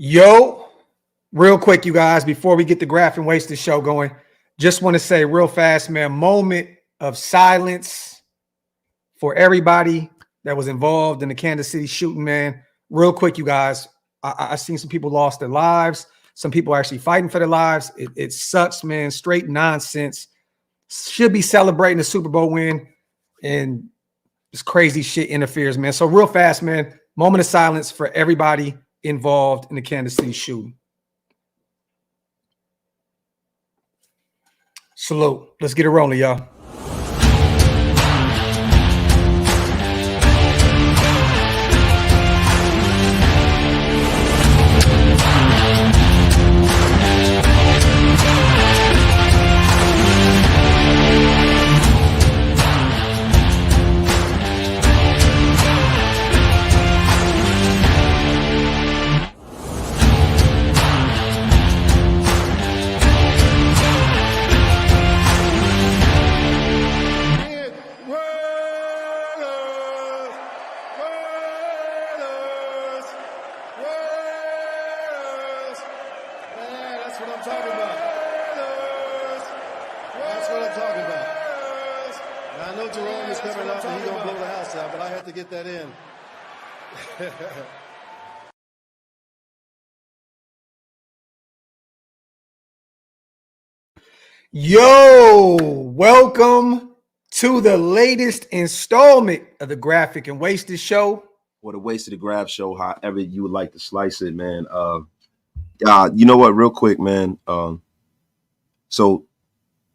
Yo, real quick, you guys, before we get the Graphk and Wasted show going, just want to say real fast, man, moment of silence for everybody that was involved in the Kansas City shooting, man. Real quick, you guys, I seen some people lost their lives. Some people actually fighting for their lives. It sucks, man. Straight nonsense. Should be celebrating the Super Bowl win, and this crazy shit interferes, man. So real fast, man, moment of silence for everybody involved in the Kansas City shooting. Salute. Let's get it rolling, y'all. Yo, welcome to the latest installment of the Graphk and Wasted show. Or the Wasted the Graphk show, however you would like to slice it, man. You know what, real quick, man. So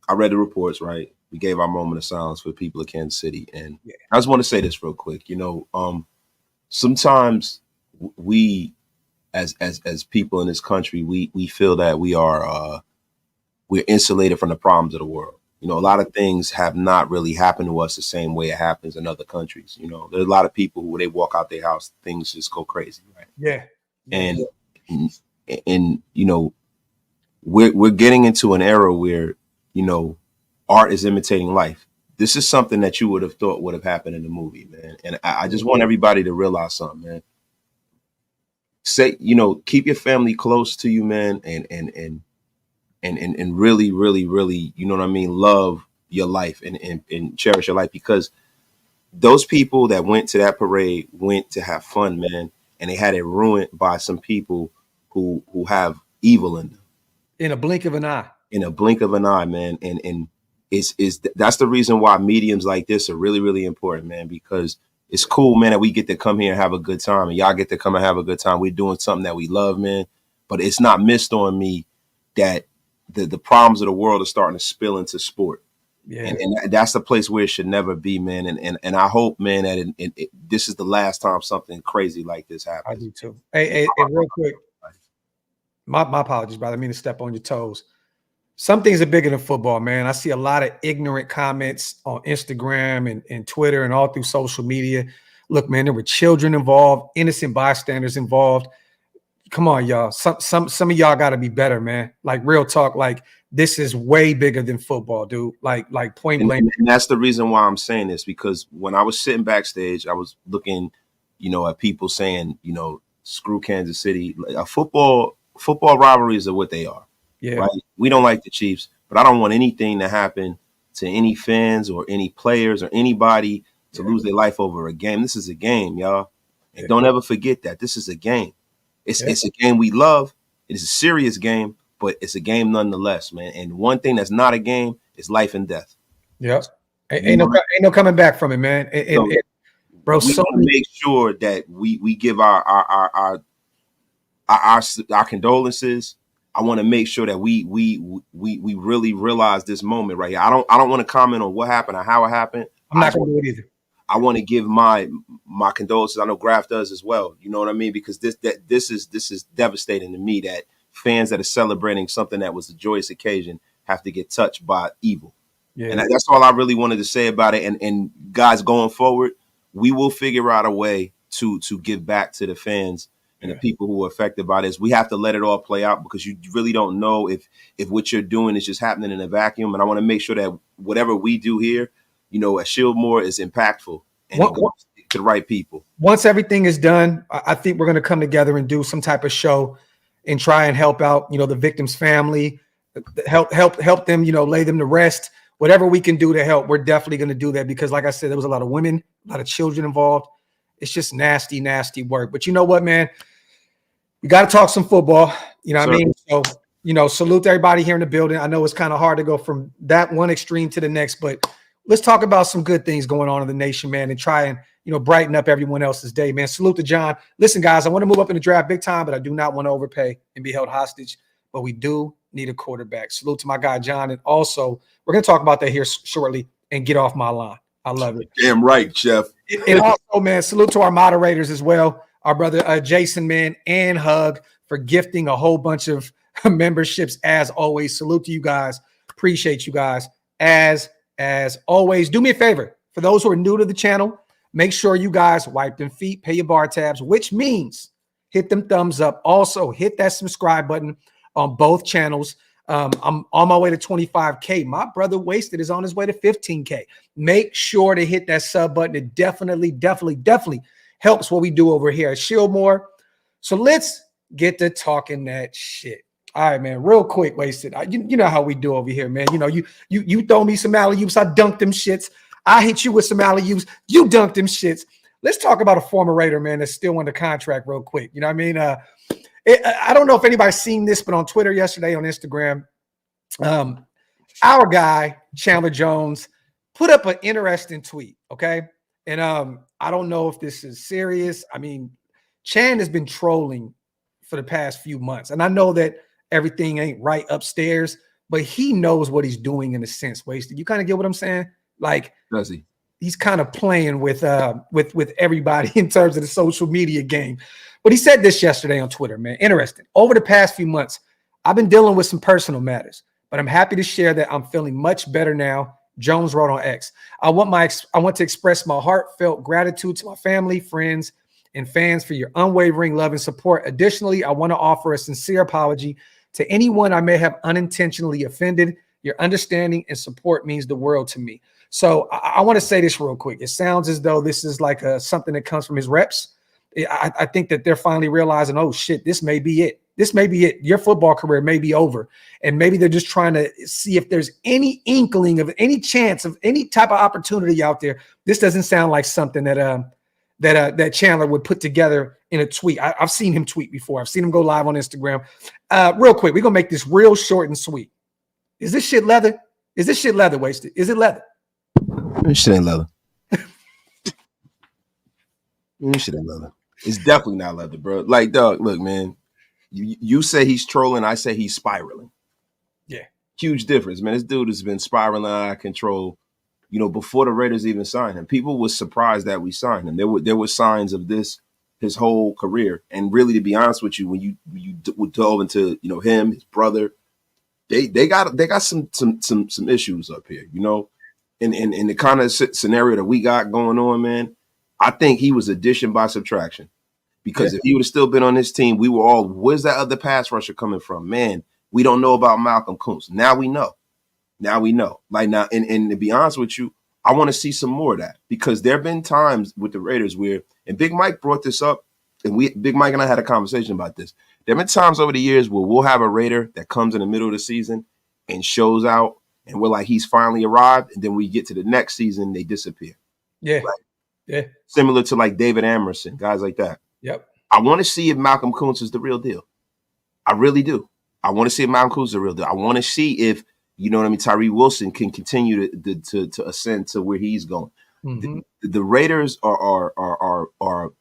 I read the reports, right? We gave our moment of silence for the people of Kansas City. And I just want to say this real quick. You know, sometimes we as people in this country, we feel that we're insulated from the problems of the world. You know, a lot of things have not really happened to us the same way it happens in other countries. You know, there's a lot of people who, when they walk out their house, things just go crazy, right? Yeah. And you know, we're getting into an era where, you know, art is imitating life. This is something that you would have thought would have happened in the movie, man. And I just want everybody to realize something, man. Say, you know, keep your family close to you, man, and really, really, really, you know what I mean, love your life and cherish your life, because those people that went to that parade went to have fun, man, and they had it ruined by some people who have evil in them. In a blink of an eye. In a blink of an eye, man. And that's the reason why mediums like this are really, really important, man, because it's cool, man, that we get to come here and have a good time, and y'all get to come and have a good time. We're doing something that we love, man, but it's not missed on me that the problems of the world are starting to spill into sport. Yeah. And that's the place where it should never be, man. And I hope, man, that this is the last time something crazy like this happens. I do too. Hey, real quick, my apologies, brother. I mean to step on your toes. Some things are bigger than football, man. I see a lot of ignorant comments on Instagram and Twitter and all through social media. Look, man, there were children involved, innocent bystanders involved. Come on, y'all. Some of y'all got to be better, man. Like, real talk. Like, this is way bigger than football, dude. Like point blank. And that's the reason why I'm saying this, because when I was sitting backstage, I was looking, you know, at people saying, you know, screw Kansas City. Football rivalries are what they are. Yeah. Right? We don't like the Chiefs, but I don't want anything to happen to any fans or any players or anybody to lose their life over a game. This is a game, y'all. And don't ever forget that. This is a game. It's a game we love. It is a serious game, but it's a game nonetheless, man. And one thing that's not a game is life and death. Yeah. Ain't no coming back from it, man. Bro, we want to make sure that we give our condolences. I want to make sure that we really realize this moment right here. I don't want to comment on what happened or how it happened. I'm not going to do it either. I want to give my condolences. I know Graphk does as well. You know what I mean? Because this is devastating to me that fans that are celebrating something that was a joyous occasion have to get touched by evil. Yeah. And that's all I really wanted to say about it. And guys, going forward, we will figure out a way to give back to the fans and the people who are affected by this. We have to let it all play out, because you really don't know if what you're doing is just happening in a vacuum. And I want to make sure that whatever we do here, you know, at Shieldmore is impactful and it goes to the right people. Once everything is done, I think we're going to come together and do some type of show and try and help out, the victim's family, help them, lay them to rest. Whatever we can do to help, we're definitely going to do that because, like I said, there was a lot of women, a lot of children involved. It's just nasty, nasty work. But you know what, man? We got to talk some football. You know what I mean? So, salute to everybody here in the building. I know it's kind of hard to go from that one extreme to the next, but let's talk about some good things going on in the nation, man, and try and, brighten up everyone else's day, man. Salute to John. Listen, guys, I want to move up in the draft big time, but I do not want to overpay and be held hostage. But we do need a quarterback. Salute to my guy, John. And also, we're going to talk about that here shortly and get off my line. I love it. Damn right, Jeff. And also, man, salute to our moderators as well. Our brother Jason, man, and Hug for gifting a whole bunch of memberships as always. Salute to you guys. Appreciate you guys as always. Do me a favor. For those who are new to the channel, make sure you guys wipe them feet, pay your bar tabs, which means hit them thumbs up. Also, hit that subscribe button on both channels. I'm on my way to 25K. My brother Wasted is on his way to 15K. Make sure to hit that sub button. It definitely helps what we do over here at Shieldmore. So let's get to talking that shit. All right, man, real quick, Wasted. You know how we do over here, man. You throw me some alley-oops, I dunk them shits. I hit you with some alley-oops, you dunk them shits. Let's talk about a former Raider, man, that's still under contract real quick. You know what I mean? I don't know if anybody's seen this, but on Twitter yesterday, on Instagram, our guy, Chandler Jones, put up an interesting tweet, okay? And I don't know if this is serious. I mean, Chan has been trolling for the past few months. And I know that everything ain't right upstairs, but he knows what he's doing in a sense, Wasted. You kind of get what I'm saying? Like, does he? He's kind of playing with everybody in terms of the social media game. But he said this yesterday on Twitter, man. Interesting. Over the past few months, I've been dealing with some personal matters, but I'm happy to share that I'm feeling much better now. Jones wrote on X. I want to express my heartfelt gratitude to my family, friends, and fans for your unwavering love and support. Additionally, I want to offer a sincere apology to anyone I may have unintentionally offended. Your understanding and support means the world to me. So I want to say this real quick. It sounds as though this is like something that comes from his reps. I think that they're finally realizing, oh, shit, this may be it. This may be it. Your football career may be over. And maybe they're just trying to see if there's any inkling of any chance of any type of opportunity out there. This doesn't sound like something that Chandler would put together in a tweet. I've seen him tweet before. I've seen him go live on Instagram. Real quick, we're going to make this real short and sweet. Is this shit leather? Is this shit leather, Wasted? Is it leather? This shit ain't leather. This shit ain't leather. It's definitely not leather, bro. Like, dog, look, man. You say he's trolling. I say he's spiraling. Yeah. Huge difference, man. This dude has been spiraling out of control, before the Raiders even signed him. People were surprised that we signed him. There were signs of this his whole career. And really, to be honest with you, when you dove into, him, his brother, they got some issues up here, in the kind of scenario that we got going on, man. I think he was addition by subtraction, because if he would have still been on this team, we were all, where's that other pass rusher coming from? Man, we don't know about Malcolm Kuntz. Now we know. Like now, and to be honest with you, I want to see some more of that, because there have been times with the Raiders where, and Big Mike brought this up, and Big Mike and I had a conversation about this. There have been times over the years where we'll have a Raider that comes in the middle of the season and shows out, and we're like, he's finally arrived, and then we get to the next season, they disappear. Yeah. Right? Yeah. Similar to like David Amerson, guys like that. Yep. I want to see if Malcolm Kuntz is the real deal. I really do. I want to see if Malcolm Kuntz is the real deal. I want to see if, Tyree Wilson can continue to ascend to where he's going. Mm-hmm. The Raiders are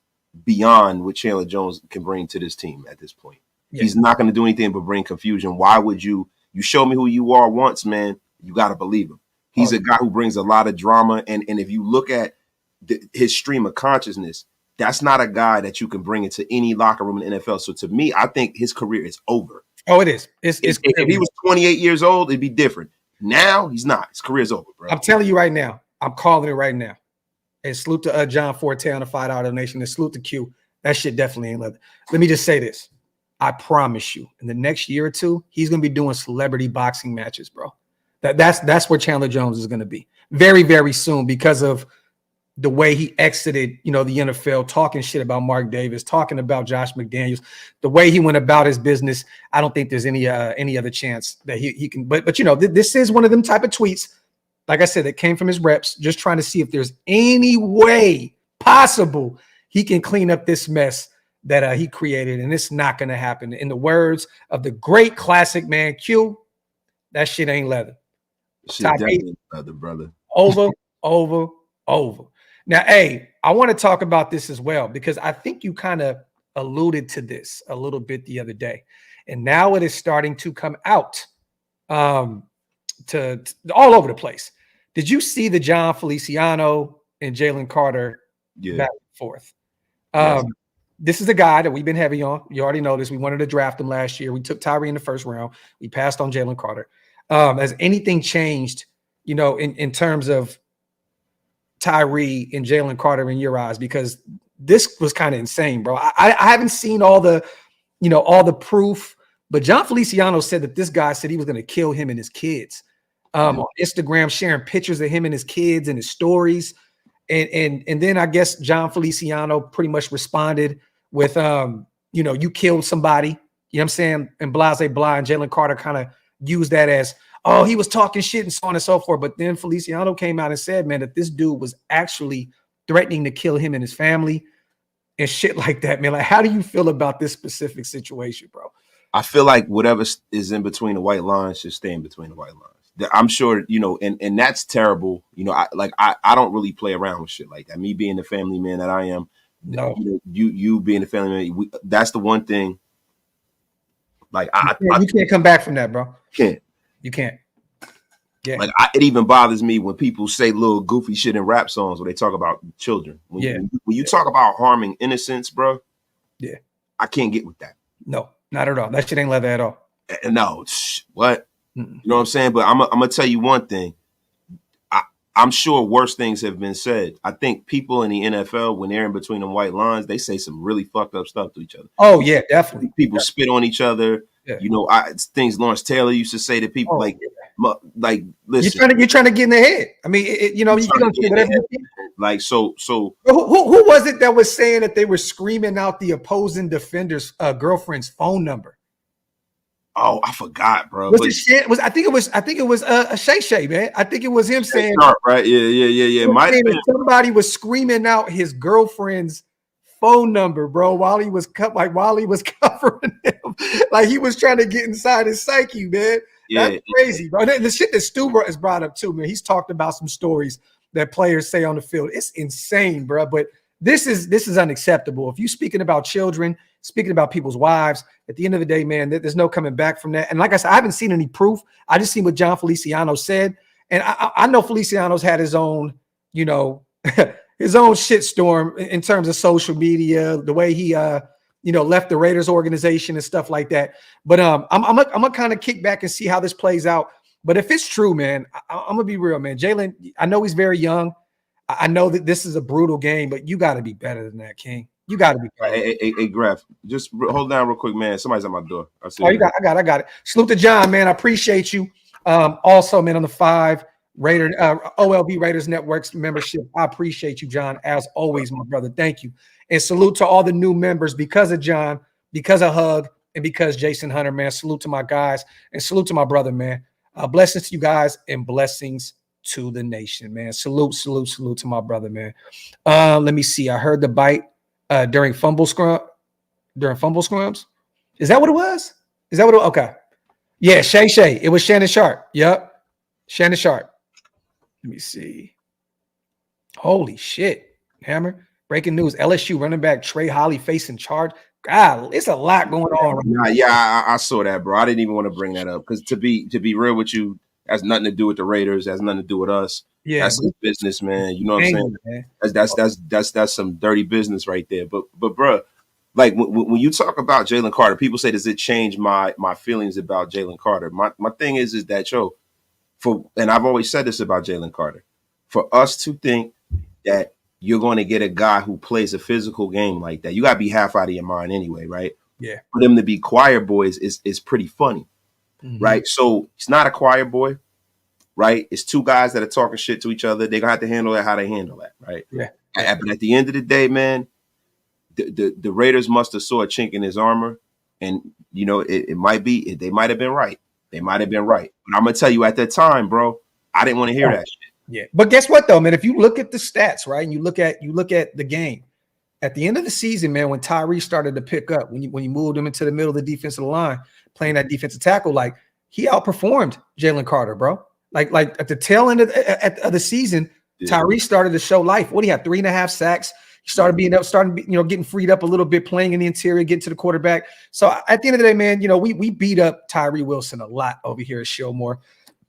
beyond what Chandler Jones can bring to this team at this point. Yeah. He's not going to do anything but bring confusion. Why would you show me who you are once, man? You got to believe him. He's a guy who brings a lot of drama. And if you look at his stream of consciousness, that's not a guy that you can bring into any locker room in the NFL. So to me, I think his career is over. Oh, it is. If he was 28 years old, it'd be different. Now he's not. His career's over, bro. I'm telling you right now. I'm calling it right now. And salute to John Forte on the $5 donation. And salute to Q. That shit definitely ain't leather. Let me just say this. I promise you, in the next year or two, he's going to be doing celebrity boxing matches, bro. That's where Chandler Jones is going to be very, very soon, because of the way he exited, the NFL, talking shit about Mark Davis, talking about Josh McDaniels, the way he went about his business. I don't think there's any other chance that he can. But this is one of them type of tweets, like I said, that came from his reps, just trying to see if there's any way possible he can clean up this mess that he created, and it's not going to happen. In the words of the great classic man Q, that shit ain't leather. Shit definitely leather, brother. Over. Now, hey, I want to talk about this as well, because I think you kind of alluded to this a little bit the other day, and now it is starting to come out to all over the place. Did you see the John Feliciano and Jalen Carter back and forth? Yes. This is a guy that we've been heavy on. You already know this. We wanted to draft him last year. We took Tyree in the first round. We passed on Jalen Carter. Has anything changed, in terms of Tyree and Jalen Carter in your eyes? Because this was kind of insane, bro. I haven't seen all the proof, but John Feliciano said that this guy said he was going to kill him and his kids on Instagram, sharing pictures of him and his kids and his stories. And then I guess John Feliciano pretty much responded with, you killed somebody, you know what I'm saying? And blase blah. And Jalen Carter kind of used that as, oh, he was talking shit and so on and so forth. But then Feliciano came out and said, man, that this dude was actually threatening to kill him and his family and shit like that, man. Like, how do you feel about this specific situation, bro? I feel like whatever is in between the white lines should stay in between the white lines. I'm sure, and that's terrible. I don't really play around with shit like that. Me being the family man that I am, no, you being the family man, that's the one thing. Like you can't come back from that, bro. You can't. Yeah. Like it even bothers me when people say little goofy shit in rap songs where they talk about children. When you talk about harming innocence, bro. Yeah. I can't get with that. No, not at all. That shit ain't leather at all. No, what? You know what I'm saying? But I'm gonna tell you one thing. I'm sure worse things have been said. I think people in the NFL, when they're in between them white lines, they say some really fucked up stuff to each other. Oh yeah, definitely. People spit on each other. Yeah. Things Lawrence Taylor used to say to people listen. You're trying to get in their head. I mean, you can say whatever you think. Like so. Who was it that was saying that they were screaming out the opposing defender's girlfriend's phone number? Oh, I forgot, bro. I think it was a Shay, man. I think it was him saying, Sharp, right? Yeah. Somebody was screaming out his girlfriend's phone number, bro, while he was covering him, like he was trying to get inside his psyche, man. That's crazy, bro. And the shit that Stu has brought up too, man. He's talked about some stories that players say on the field. It's insane, bro. But this is unacceptable. If you're speaking about children, speaking about people's wives, at the end of the day, man, there's no coming back from that. And like I said, I haven't seen any proof. I just seen what John Feliciano said. And I know Feliciano's had his own, his own shitstorm in terms of social media, the way he, left the Raiders organization and stuff like that. But I'm gonna kind of kick back and see how this plays out. But if it's true, man, I'm gonna be real, man. Jalen, I know he's very young. I know that this is a brutal game, but you got to be better than that, King. You got to be better. Hey, Graphk, just hold down real quick, man. Somebody's at my door. I got it. Salute to John, man. I appreciate you. Also, man, on the 5 OLV Raiders Network's membership. I appreciate you, John, as always, my brother. Thank you. And salute to all the new members because of John, because of Hug, and because Jason Hunter, man. Salute to my guys and salute to my brother, man. Blessings to you guys and blessings to the nation, man. Salute to my brother, man. Let me see. I heard the bite during fumble scrums. Is that what it was? Okay. Yeah, Shay. It was Shannon Sharp. Yep. Shannon Sharp. Let me see. Holy shit. Hammer. Breaking news. LSU running back Trey Holly facing charge. God, it's a lot going on right now. Yeah, I saw that, bro. I didn't even want to bring that up because to be real with you, has nothing to do with the Raiders. Has nothing to do with us. Yeah, that's business, man. You know what I'm saying? Man. That's some dirty business right there. But bro, like when you talk about Jalen Carter, people say, does it change my feelings about Jalen Carter? My thing is that and I've always said this about Jalen Carter, for us to think that you're going to get a guy who plays a physical game like that, you got to be half out of your mind anyway, right? Yeah. For them to be choir boys is pretty funny. Mm-hmm. Right. So he's not a choir boy. right? It's two guys that are talking shit to each other. They're gonna have to handle that how they handle that, right? Yeah. But at the end of the day, man, the Raiders must have saw a chink in his armor, and it might be they might have been right. They might have been right. But I'm gonna tell you, at that time, bro, I didn't want to hear that shit. Yeah, but guess what though, man? If you look at the stats, right, and you look at the game at the end of the season, man, when Tyree started to pick up, when you moved him into the middle of the defensive line, playing that defensive tackle, like he outperformed Jalen Carter, bro. Like at the tail end of the season, Tyree started to show life. What do you have? 3.5 sacks. He started getting freed up a little bit, playing in the interior, getting to the quarterback. So at the end of the day, man, we beat up Tyree Wilson a lot over here at Showmore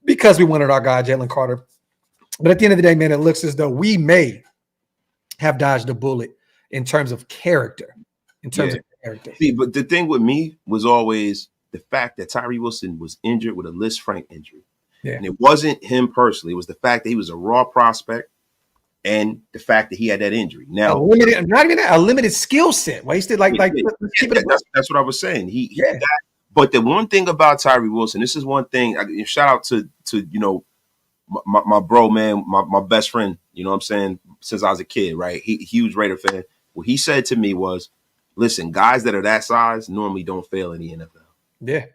because we wanted our guy Jalen Carter. But at the end of the day, man, it looks as though we may have dodged a bullet in terms of character. See, but the thing with me was always the fact that Tyree Wilson was injured with a Liz Frank injury. Yeah. And it wasn't him personally. It was the fact that he was a raw prospect and the fact that he had that injury. Now, a limited skill set. Wasted that's what I was saying. But the one thing about Tyree Wilson, this is one thing. Shout out to my bro, man, my best friend, you know what I'm saying, since I was a kid, right? He huge Raider fan. What he said to me was, listen, guys that are that size normally don't fail in the NFL. Yeah.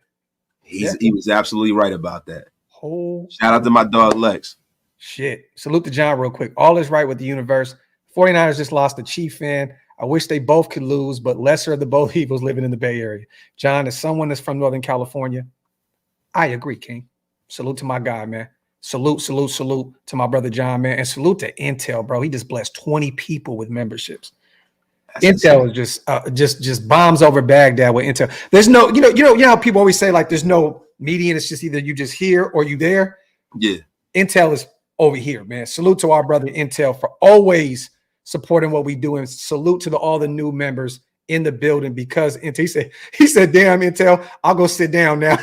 He was absolutely right about that. Shout out to my dog Lex. Shit. Salute to John real quick. All is right with the universe. 49ers just lost a Chief fan. I wish they both could lose, but lesser of the both evils living in the Bay Area. John, as someone that's from Northern California, I agree, King. Salute to my guy, man. Salute to my brother John, man, and salute to Intel, bro. He just blessed 20 people with memberships. That's Intel is just bombs over Baghdad with Intel. There's no, you know how people always say like there's no median. It's just either you just here or you there. Yeah, Intel is over here, man. Salute to our brother Intel for always supporting what we do, and salute to all the new members in the building because Intel. He said, "Damn, Intel, I'll go sit down now."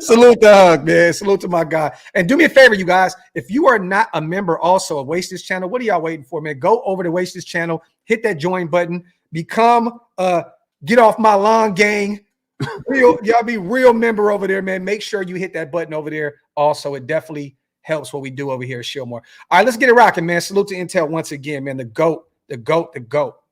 Salute to Hug, man. Salute to my guy. And do me a favor, you guys. If you are not a member also of Waste This Channel, what are y'all waiting for, man? Go over to Waste This Channel, hit that join button, become Get Off My Lawn gang. Y'all be real member over there, man. Make sure you hit that button over there. Also, it definitely helps what we do over here at Showmore. All right, let's get it rocking, man. Salute to Intel once again, man. The GOAT.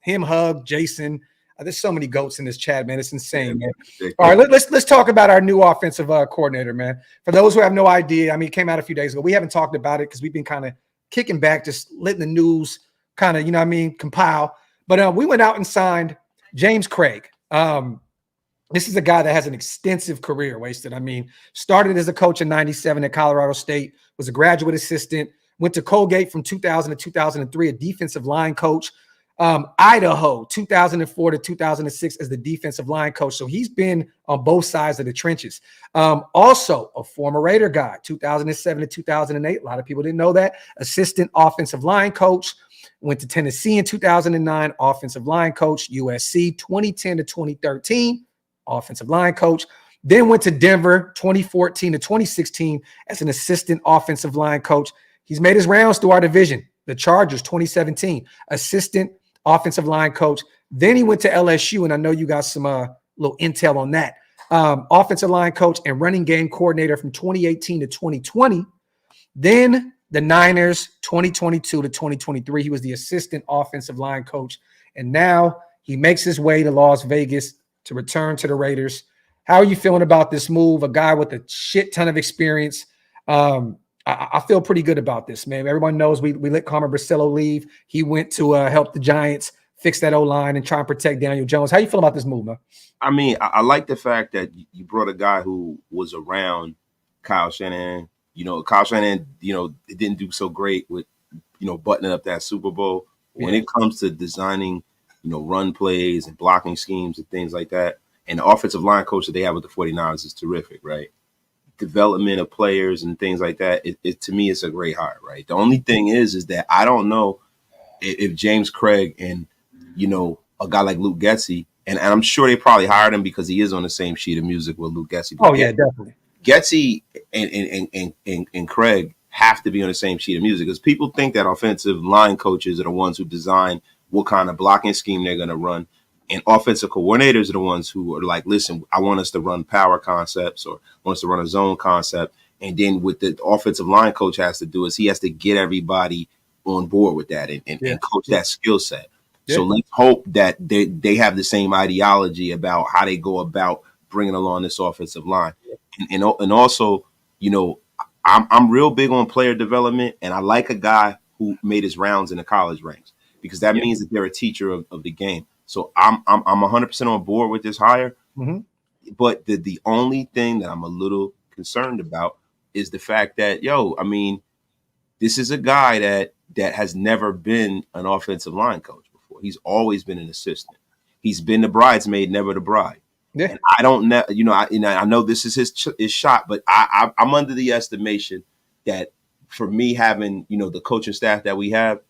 Him, Hug, Jason. There's so many goats in this chat, man. It's insane, man. All right, let's talk about our new offensive coordinator, man. For those who have no idea, I mean, it came out a few days ago. We haven't talked about it because we've been kind of kicking back, just letting the news kind of, compile. But we went out and signed James Craig. This is a guy that has an extensive career, Wasted. I mean, started as a coach in '97 at Colorado State, was a graduate assistant, went to Colgate from 2000 to 2003, a defensive line coach. Idaho, 2004 to 2006 as the defensive line coach. So he's been on both sides of the trenches. Also a former Raider guy, 2007 to 2008. A lot of people didn't know that. Assistant offensive line coach. Went to Tennessee in 2009, offensive line coach. USC 2010 to 2013, offensive line coach. Then went to Denver 2014 to 2016 as an assistant offensive line coach. He's made his rounds through our division. The Chargers 2017, assistant offensive line coach. Then he went to LSU, and I know you got some little intel on that. Offensive line coach and running game coordinator from 2018 to 2020. Then the Niners 2022 to 2023. He was the assistant offensive line coach, and now he makes his way to Las Vegas to return to the Raiders. How are you feeling about this move? A guy with a shit ton of experience. I feel pretty good about this, man. Everyone knows we let Carmen Brasillo leave. He went to help the Giants fix that O-line and try and protect Daniel Jones. How you feel about this move, man? I mean, I like the fact that you brought a guy who was around Kyle Shanahan. Kyle Shanahan, it didn't do so great with, buttoning up that Super Bowl. When it comes to designing, run plays and blocking schemes and things like that, and the offensive line coach that they have with the 49ers is terrific, right? Development of players and things like that. It to me, it's a great hire, right? The only thing is that I don't know if James Craig and, a guy like Luke Getsy, and I'm sure they probably hired him because he is on the same sheet of music with Luke Getsy. Oh, yeah, definitely. Getsy and Craig have to be on the same sheet of music because people think that offensive line coaches are the ones who design what kind of blocking scheme they're going to run. And offensive coordinators are the ones who are like, listen, I want us to run power concepts or want us to run a zone concept. And then what the offensive line coach has to do is he has to get everybody on board with that and coach that skill set. So let's hope that they have the same ideology about how they go about bringing along this offensive line. And also, you know, I'm real big on player development, and I like a guy who made his rounds in the college ranks, because that means that they're a teacher of the game. So I'm 100% on board with this hire. Mm-hmm. But the only thing that I'm a little concerned about is the fact that, I mean, this is a guy that has never been an offensive line coach before. He's always been an assistant. He's been the bridesmaid, never the bride. Yeah. And I don't know, I know this is his shot, but I'm under the estimation that for me having, the coaching staff that we have,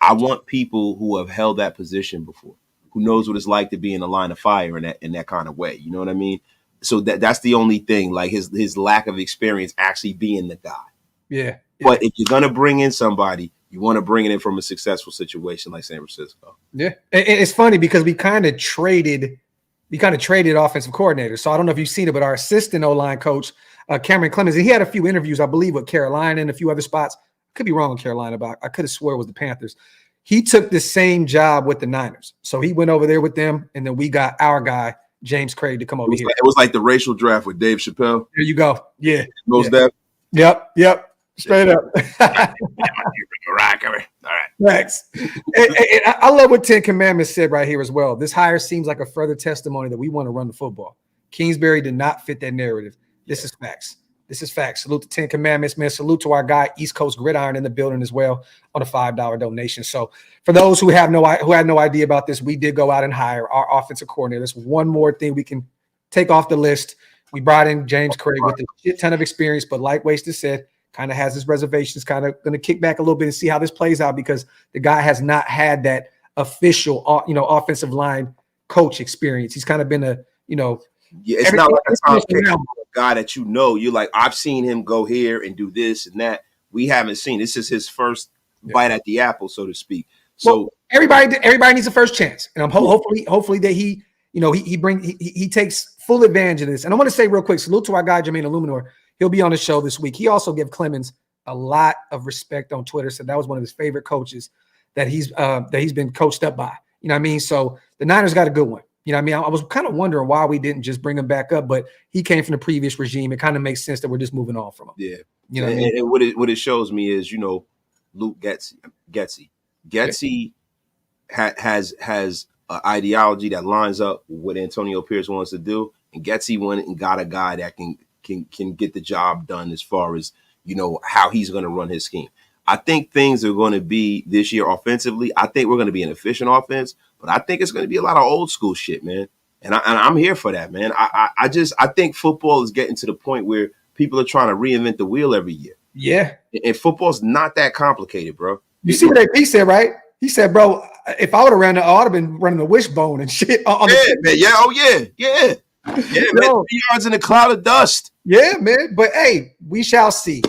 I want people who have held that position before, who knows what it's like to be in the line of fire in that kind of way. You know what I mean? So that's the only thing, like his lack of experience actually being the guy. Yeah. But if you're going to bring in somebody, you want to bring it in from a successful situation like San Francisco. Yeah. It's funny because we kind of traded offensive coordinators. So I don't know if you've seen it, but our assistant O-line coach, Cameron Clemens, and he had a few interviews, I believe, with Carolina and a few other spots. Could be wrong with Carolina, but I could have swore it was the Panthers. He took the same job with the Niners. So he went over there with them, and then we got our guy, James Craig, to come over here. It was like the racial draft with Dave Chappelle. There you go. Yeah. Most deaf. Yep. Straight up. All right. Thanks. And I love what 10 Commandments said right here as well. This hire seems like a further testimony that we want to run the football. Kingsbury did not fit that narrative. This is facts. Salute to 10 Commandments, man. Salute to our guy, East Coast Gridiron, in the building as well on a $5 donation. So for those who had no idea about this, we did go out and hire our offensive coordinator. That's one more thing we can take off the list. We brought in James Craig with a shit ton of experience, but like Wasted said, kind of has his reservations, kind of going to kick back a little bit and see how this plays out, because the guy has not had that official, offensive line coach experience. He's kind of been it's not like a Tom Pickett guy that you're like, I've seen him go here and do this and that. We haven't seen. This is his first bite at the apple, so to speak. So everybody needs a first chance, and I'm hopefully that he takes full advantage of this. And I want to say real quick, salute to our guy Jermaine Illuminor. He'll be on the show this week. He also gave Clemens a lot of respect on Twitter. Said that was one of his favorite coaches that he's been coached up by. You know what I mean? So the Niners got a good one. You know what I mean? I was kind of wondering why we didn't just bring him back up, but he came from the previous regime. It kind of makes sense that we're just moving on from him. Yeah. You know what I mean? And what it shows me is, Luke Getsy has an ideology that lines up with what Antonio Pierce wants to do. And Getsy went and got a guy that can get the job done as far as, how he's going to run his scheme. I think things are going to be this year offensively. I think we're going to be an efficient offense, but I think it's going to be a lot of old school shit, man. And I'm here for that, man. I think football is getting to the point where people are trying to reinvent the wheel every year. Yeah. And football's not that complicated, bro. You see what AP said, right? He said, bro, if I would have I would have been running the wishbone and shit. Man. Yeah. Oh, yeah. Yeah. Yeah, man. 3 yards in a cloud of dust. Yeah, man. But hey, we shall see.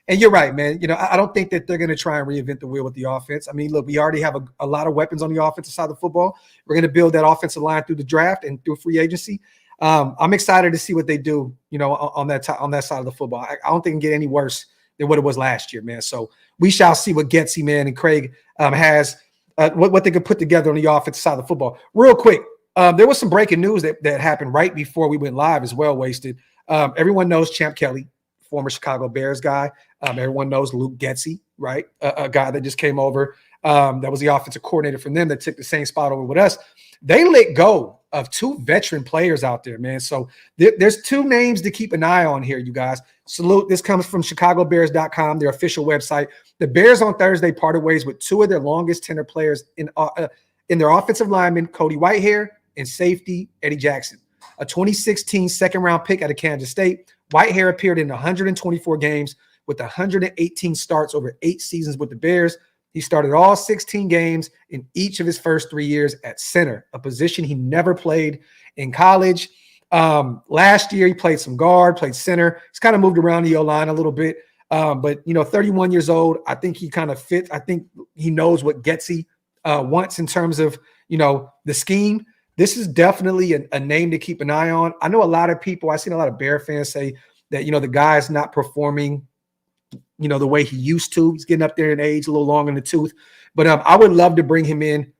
And you're right, man. I don't think that they're going to try and reinvent the wheel with the offense. I mean, look, we already have a lot of weapons on the offensive side of the football. We're going to build that offensive line through the draft and through free agency. I'm excited to see what they do, on that side of the football. I don't think it can get any worse than what it was last year, man. So we shall see what Getsy, man, and Craig has, what they could put together on the offensive side of the football. Real quick, there was some breaking news that happened right before we went live as well, Wasted. Everyone knows Champ Kelly, former Chicago Bears guy. Everyone knows Luke Getsy, right? A guy that just came over. That was the offensive coordinator for them that took the same spot over with us. They let go of 2 veteran players out there, man. So there's 2 names to keep an eye on here, you guys. Salute. This comes from ChicagoBears.com, their official website. The Bears on Thursday parted ways with 2 of their longest tenure players in their offensive lineman, Cody Whitehair, and safety, Eddie Jackson. A 2016 second-round pick out of Kansas State, Whitehair appeared in 124 games with 118 starts over 8 seasons with the Bears. He started all 16 games in each of his first 3 years at center, a position he never played in college. Last year, he played some guard, played center. He's kind of moved around the O-line a little bit. But 31 years old, I think he kind of fits. I think he knows what Getsy wants in terms of, the scheme. This is definitely a name to keep an eye on. I know a lot of people, I've seen a lot of Bear fans say, that, the guy's not performing, the way he used to. He's getting up there in age, a little long in the tooth. But I would love to bring him in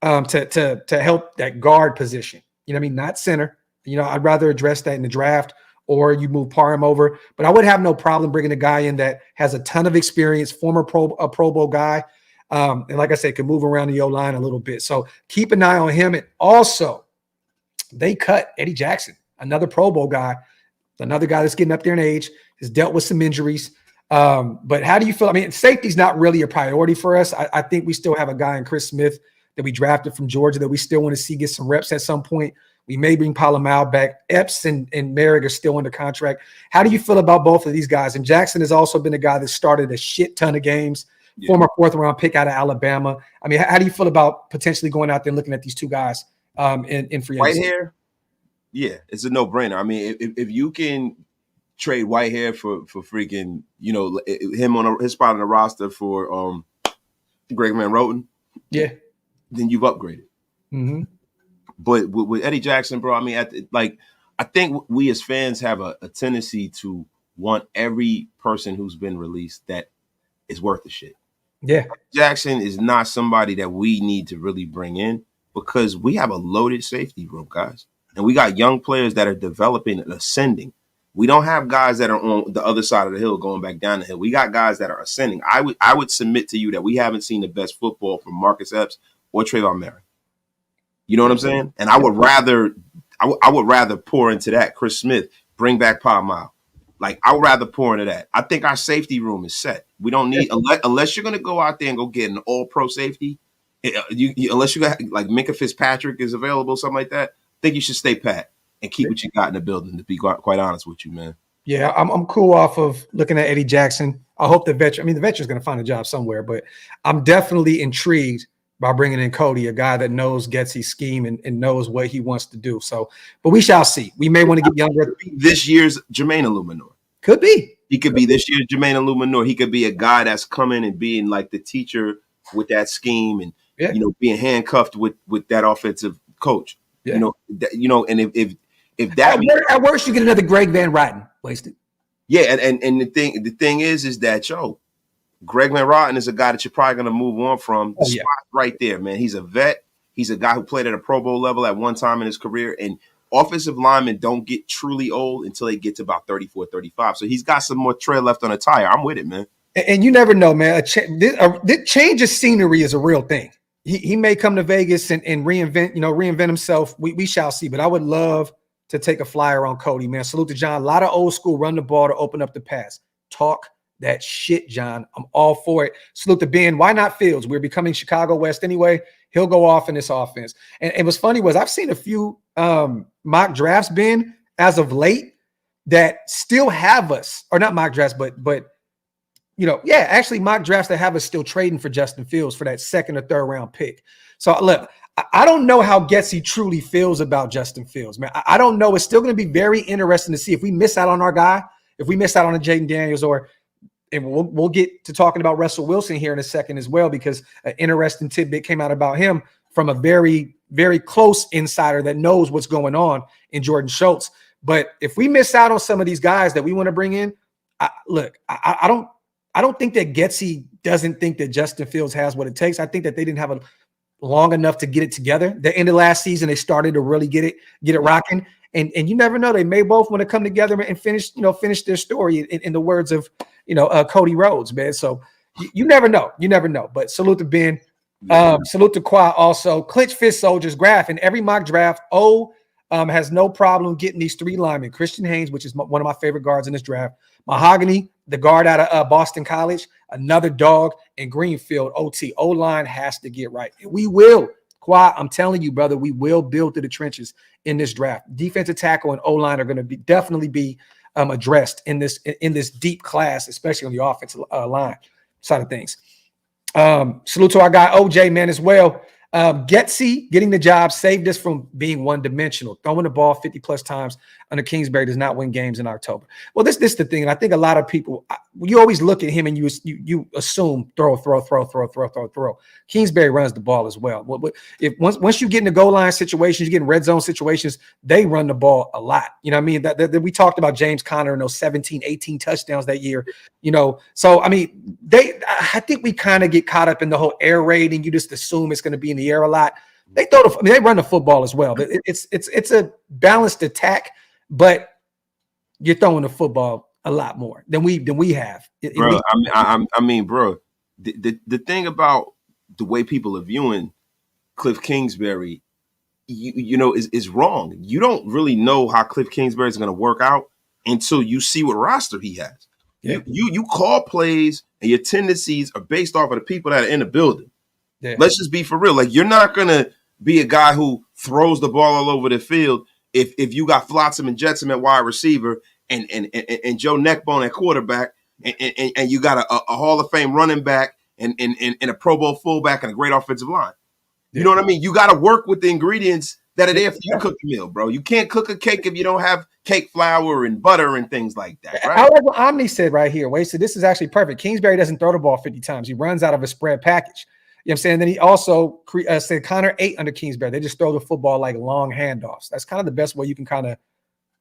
to help that guard position. Not center. I'd rather address that in the draft, or you move Parham over. But I would have no problem bringing a guy in that has a ton of experience, former Pro Bowl guy. And like I said, can move around the O-line a little bit. So keep an eye on him. And also, they cut Eddie Jackson, another Pro Bowl guy, another guy that's getting up there in age, has dealt with some injuries. But how do you feel? I mean, safety's not really a priority for us. I think we still have a guy in Chris Smith that we drafted from Georgia that we still want to see get some reps at some point. We may bring Palomau back. Epps and Merrick are still under contract. How do you feel about both of these guys? And Jackson has also been a guy that started a shit ton of games, former 4th-round pick out of Alabama. I mean, how do you feel about potentially going out there and looking at these two guys in free agency? Whitehair, yeah, it's a no-brainer. I mean, if you can trade Whitehair for freaking, him on his spot on the roster for Greg Van Roten, yeah, then you've upgraded. Mm-hmm. But with Eddie Jackson, bro, I mean, I think we as fans have a tendency to want every person who's been released that is worth the shit. Yeah. Jackson is not somebody that we need to really bring in because we have a loaded safety room, guys. And we got young players that are developing and ascending. We don't have guys that are on the other side of the hill going back down the hill. We got guys that are ascending. I would submit to you that we haven't seen the best football from Marcus Epps or Trayvon Merrick. You know what I'm saying? And I would rather pour into that. Chris Smith, bring back Palomau. Like, I would rather pour into that. I think our safety room is set. We don't need unless you're going to go out there and go get an all-pro safety. Unless you got like Minka Fitzpatrick is available, something like that. I think you should stay pat and keep what you got in the building. To be quite honest with you, man. Yeah, I'm cool off of looking at Eddie Jackson. I hope the veteran's going to find a job somewhere, but I'm definitely intrigued by bringing in Cody, a guy that knows Getsy's scheme and knows what he wants to do. So, but we shall see. We may want to get younger. This year's Jermaine Illuminor. Could be. He could be this year's Jermaine Illuminor. He could be a guy that's coming and being like the teacher with that scheme and, being handcuffed with that offensive coach. Yeah. And if that at worst, you get another Greg Van Roten wasted. Yeah. And the thing is that, Greg Van Roten is a guy that you're probably going to move on from. The spot right there, man. He's a vet. He's a guy who played at a Pro Bowl level at one time in his career. And offensive linemen don't get truly old until they get to about 34, 35. So he's got some more tread left on the tire. I'm with it, man. And you never know, man. The change of scenery is a real thing. He may come to Vegas and reinvent himself. We shall see. But I would love to take a flyer on Cody, man. Salute to John. A lot of old school run the ball to open up the pass. Talk that shit, John. I'm all for it. Salute to Ben. Why not Fields? We're becoming Chicago West anyway. He'll go off in this offense. And what's funny was I've seen a few mock drafts, Ben, as of late that still have us, or not mock drafts, but actually mock drafts that have us still trading for Justin Fields for that 2nd or 3rd round pick. So look, I don't know how Getsy truly feels about Justin Fields, man. I don't know. It's still going to be very interesting to see if we miss out on our guy, if we miss out on a Jaden Daniels, and we'll get to talking about Russell Wilson here in a second as well, because an interesting tidbit came out about him from a very, very close insider that knows what's going on in Jordan Schultz. But if we miss out on some of these guys that we want to bring in, I don't think that Getsy doesn't think that Justin Fields has what it takes. I think that they didn't have a long enough to get it together. The end of last season, they started to really get it rocking. And you never know. They may both want to come together and finish their story in the words of, Cody Rhodes, man. So you never know. You never know. But salute to Ben. Salute to Qua also. Clinch fist soldiers, Graphk. In every mock draft, has no problem getting these 3 linemen. Christian Haynes, which is one of my favorite guards in this draft. Mahogany, the guard out of Boston College. Another dog. And Greenfield, OT. O-line has to get right. And we will. Qua, I'm telling you, brother, we will build through the trenches in this draft. Defensive tackle and O-line are going to definitely be addressed in this deep class, especially on the offensive line side of things. Salute to our guy OJ, man, as well. Getsy getting the job saved us from being one-dimensional. Throwing the ball 50-plus times under Kingsbury does not win games in October. Well, this is the thing, and I think a lot of people, you always look at him and you assume throw. Kingsbury runs the ball as well. If once you get in the goal line situations, you get in red zone situations, they run the ball a lot. You know what I mean? That we talked about James Conner and those 17, 18 touchdowns that year. You know, so I mean, I think we kind of get caught up in the whole air raid, and you just assume it's going to be in the air a lot. They they run the football as well. It's a balanced attack, but you're throwing the football a lot more than we have. Bro, I mean, bro, the thing about the way people are viewing Cliff Kingsbury, you know, is wrong. You don't really know how Cliff Kingsbury is going to work out until you see what roster he has. Yeah. You call plays, and your tendencies are based off of the people that are in the building. Yeah. Let's just be for real. Like, you're not gonna be a guy who throws the ball all over the field if you got Flotsam and Jetsam at wide receiver and Joe Neckbone at quarterback, and you got a Hall of Fame running back and a Pro Bowl fullback and a great offensive line. You know what I mean? You got to work with the ingredients that are there for you to cook the meal, bro. You can't cook a cake if you don't have cake flour and butter and things like that, right? I like what Omni said right here. Wait, so this is actually perfect. Kingsbury doesn't throw the ball 50 times. He runs out of a spread package. You know what I'm saying? Then he also said Connor 8 under Kingsbury. They just throw the football like long handoffs. That's kind of the best way you can kind of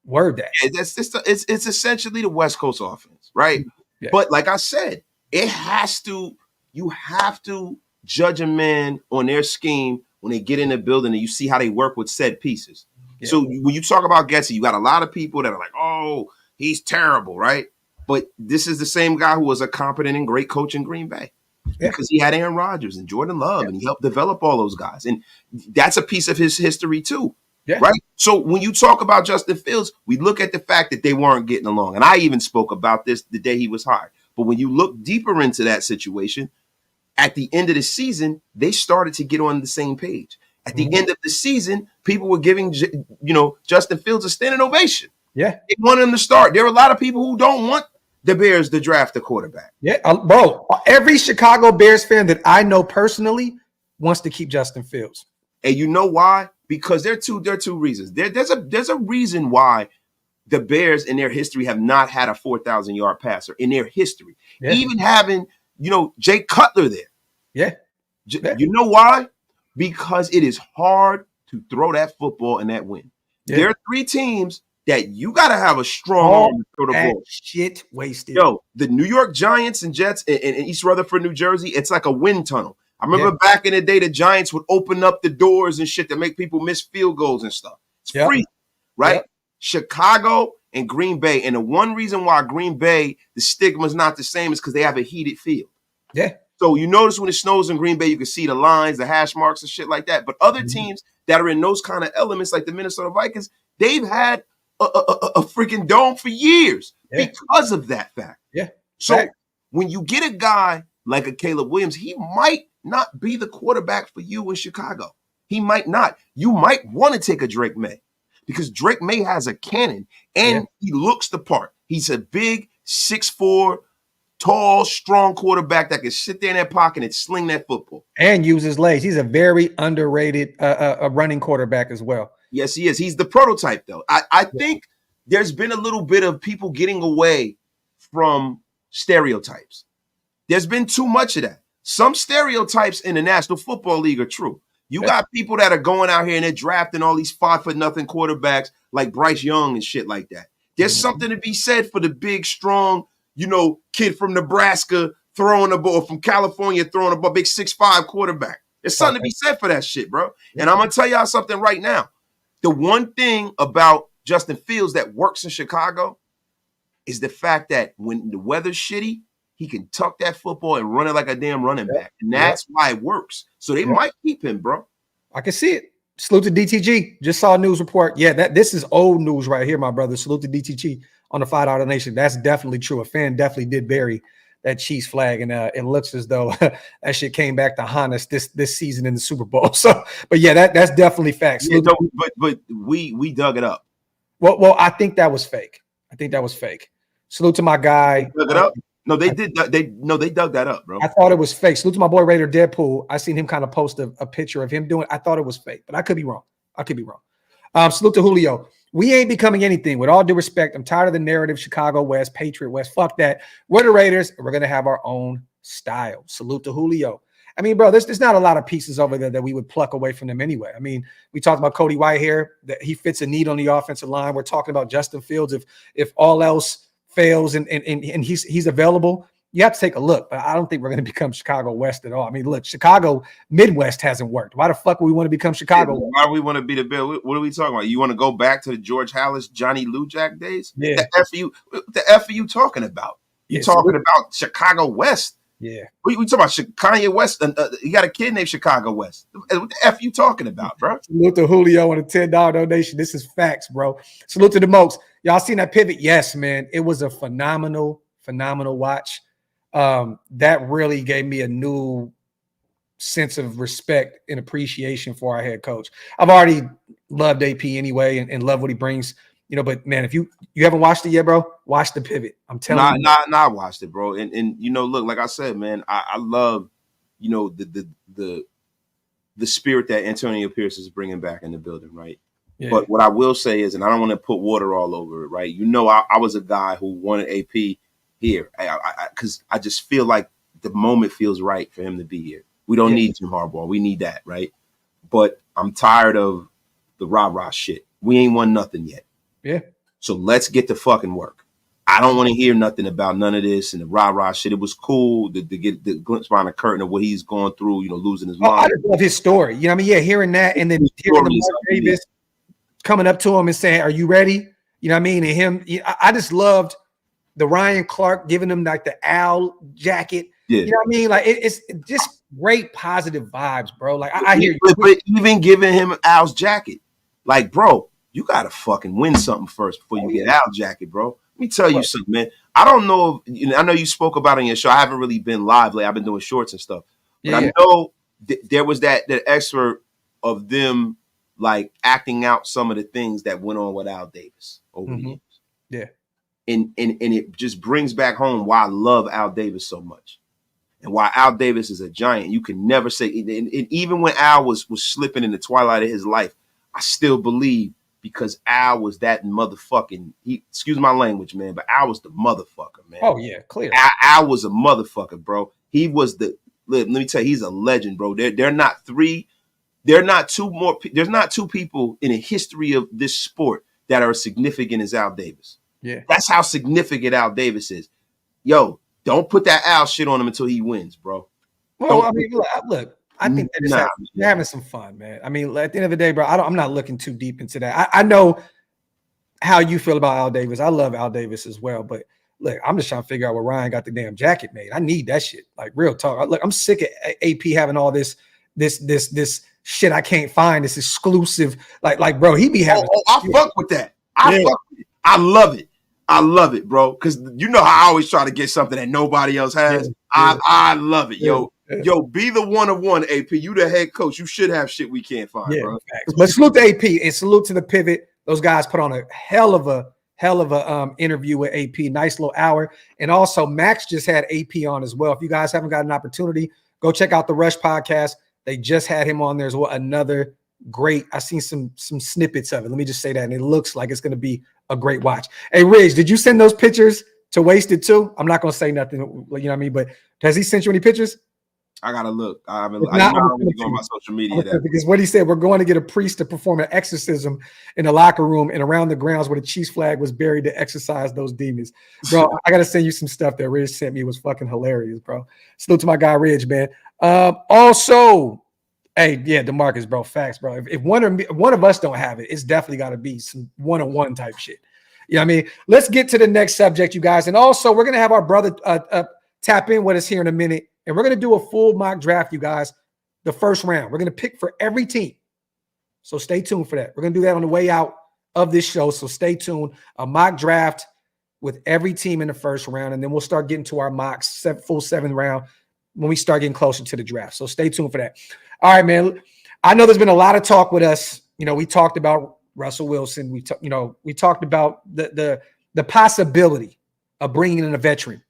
word that. It's essentially the West Coast offense, right? Yeah. But like I said, you have to judge a man on their scheme when they get in the building and you see how they work with said pieces. Yeah. So when you talk about Getsy, you got a lot of people that are like, oh, he's terrible, right? But this is the same guy who was a competent and great coach in Green Bay. Yeah. Because he had Aaron Rodgers and Jordan Love, and he helped develop all those guys. And that's a piece of his history too, right? So when you talk about Justin Fields, we look at the fact that they weren't getting along. And I even spoke about this the day he was hired. But when you look deeper into that situation, at the end of the season, they started to get on the same page. At the end of the season, people were giving, Justin Fields a standing ovation. Yeah. They wanted him to start. There are a lot of people who don't want the Bears to draft a quarterback. Yeah, bro. Every Chicago Bears fan that I know personally wants to keep Justin Fields. And you know why? Because there are two reasons. There's a reason why the Bears in their history have not had a 4,000-yard passer in their history. Yeah. Even having, Jay Cutler there. Yeah. You know why? Because it is hard to throw that football in that wind. Yeah. There are 3 teams that you got to have a strong arm to throw the ball. Shit wasted. Yo, the New York Giants and Jets in East Rutherford, New Jersey, it's like a wind tunnel. I remember back in the day, the Giants would open up the doors and shit to make people miss field goals and stuff. It's free, right? Yep. Chicago and Green Bay. And the one reason why Green Bay, the stigma is not the same is because they have a heated field. Yeah. So you notice when it snows in Green Bay, you can see the lines, the hash marks and shit like that. But other teams that are in those kind of elements, like the Minnesota Vikings, they've had a freaking dome for years because of that fact. Yeah. So when you get a guy like a Caleb Williams, he might not be the quarterback for you in Chicago. He might not. You might want to take a Drake May because Drake May has a cannon and he looks the part. He's a big 6'4", tall, strong quarterback that can sit there in that pocket and sling that football. And use his legs. He's a very underrated running quarterback as well. Yes, he is. He's the prototype, though. I think there's been a little bit of people getting away from stereotypes. There's been too much of that. Some stereotypes in the National Football League are true. You got people that are going out here and they're drafting all these 5'0" quarterbacks like Bryce Young and shit like that. There's something to be said for the big, strong, kid from Nebraska throwing the ball, from California throwing the ball, big 6'5" quarterback. There's something to be said for that shit, bro. And I'm going to tell y'all something right now. The one thing about Justin Fields that works in Chicago is the fact that when the weather's shitty, he can tuck that football and run it like a damn running back. And that's why it works. So they might keep him, bro. I can see it. Salute to DTG. Just saw a news report. Yeah, this is old news right here, my brother. Salute to DTG on the To Raidernation. That's definitely true. A fan definitely did bury that Chiefs flag, and it looks as though that shit came back to haunt us this season in the Super Bowl. So, but yeah, that's definitely facts. Yeah, but we dug it up. Well, I think that was fake. Salute to my guy. Dug it up? No, they did. They dug that up, bro. I thought it was fake. Salute to my boy Raider Deadpool. I seen him kind of post a picture of him doing it. I thought it was fake, but I could be wrong. Salute to Julio. We ain't becoming anything. With all due respect, I'm tired of the narrative Chicago West, Patriot West. Fuck that. We're the Raiders, and we're going to have our own style. Salute to Julio. I mean, bro, there's not a lot of pieces over there that we would pluck away from them anyway. I mean, we talked about Cody White here, that he fits a need on the offensive line. We're talking about Justin Fields. If all else fails and he's available, you have to take a look. But I don't think we're going to become Chicago West at all. I mean, look, Chicago Midwest hasn't worked. Why the fuck would we want to become Chicago? Why do we want to be the Bill? What are we talking about? You want to go back to the George Hallis, Johnny Lujack days? Yeah. What the F are you talking about? You're talking about Chicago West. Yeah. We talking about Kanye West. You got a kid named Chicago West. What the F you talking about, bro? Salute to Julio on a $10 donation. This is facts, bro. Salute to the Mokes. Y'all seen that pivot? Yes, man. It was a phenomenal watch. That really gave me a new sense of respect and appreciation for our head coach. I've already loved AP anyway and love what he brings. You know, but man, if you haven't watched it yet, bro, watch the pivot. I'm telling you. I watched it, bro. And you know, look, like I said, man, I love, you know, the spirit that Antonio Pierce is bringing back in the building, right? Yeah. But what I will say is, and I don't want to put water all over it, right? You know, I was a guy who wanted AP here because I just feel like the moment feels right for him to be here. We don't need Jim Harbaugh. We need that, right? But I'm tired of the rah-rah shit. We ain't won nothing yet. Yeah. So let's get to fucking work. I don't want to hear nothing about none of this and the rah-rah shit. It was cool to get the glimpse behind the curtain of what he's going through, you know, losing his mind. I just love his story. You know what I mean? Yeah, hearing that and then hearing Mark Davis coming up to him and saying, "Are you ready?" You know what I mean? And him, I just loved the Ryan Clark giving him like the owl jacket. Yeah. You know what I mean? Like it's just great positive vibes, bro. Like I hear you. But even giving him Al's jacket, like, bro, you gotta fucking win something first before you get Al jacket, bro. Let me tell you something, man. I don't know if I know you spoke about it in your show. I haven't really been live lately. I've been doing shorts and stuff. But I know there was that excerpt of them like acting out some of the things that went on with Al Davis over the years. Yeah. And it just brings back home why I love Al Davis so much. And why Al Davis is a giant. You can never say, and even when Al was slipping in the twilight of his life, I still believe because Al was that motherfucking, excuse my language, man, but Al was the motherfucker, man. Oh, yeah, clear. Al was a motherfucker, bro. He was let me tell you, he's a legend, bro. There's not two people in the history of this sport that are as significant as Al Davis. Yeah. That's how significant Al Davis is. Yo, don't put that Al shit on him until he wins, bro. Well, I mean, look, I think they're having some fun, man. I mean, at the end of the day, bro, I'm not looking too deep into that. I know how you feel about Al Davis. I love Al Davis as well, but look, I'm just trying to figure out where Ryan got the damn jacket made. I need that shit. Like, real talk. Look, I'm sick of AP having all this shit I can't find. This exclusive. Like, bro, he be having. I fuck with that. I fuck with it. I love it. I love it, bro. Because you know how I always try to get something that nobody else has. I love it, yo. Yo, be the one of one, AP. You the head coach. You should have shit we can't find, bro. But salute to AP and salute to the pivot. Those guys put on a hell of a interview with AP. Nice little hour. And also, Max just had AP on as well. If you guys haven't got an opportunity, go check out the Rush podcast. They just had him on there as well. Another great. I seen some snippets of it. Let me just say that, and it looks like it's going to be a great watch. Hey, Ridge, did you send those pictures to Wasted too? I'm not going to say nothing. You know what I mean? But has he sent you any pictures? I gotta look. I'm not really going on my social media. Because what he said, we're going to get a priest to perform an exorcism in the locker room and around the grounds where the Chiefs flag was buried to exorcise those demons. Bro, I gotta send you some stuff that Ridge sent me. It was fucking hilarious, bro. Salute to my guy Ridge, man. Also, hey, yeah, DeMarcus, bro, facts, bro. If one of us don't have it, it's definitely got to be some one-on-one type shit. You know what I mean? Let's get to the next subject, you guys. And also, we're gonna have our brother tap in with us here in a minute. And we're going to do a full mock draft, you guys, the first round. We're going to pick for every team. So stay tuned for that. We're going to do that on the way out of this show. So stay tuned. A mock draft with every team in the first round. And then we'll start getting to our mocks, full 7th round when we start getting closer to the draft. So stay tuned for that. All right, man. I know there's been a lot of talk with us. You know, we talked about Russell Wilson. We talked about the possibility of bringing in a veteran.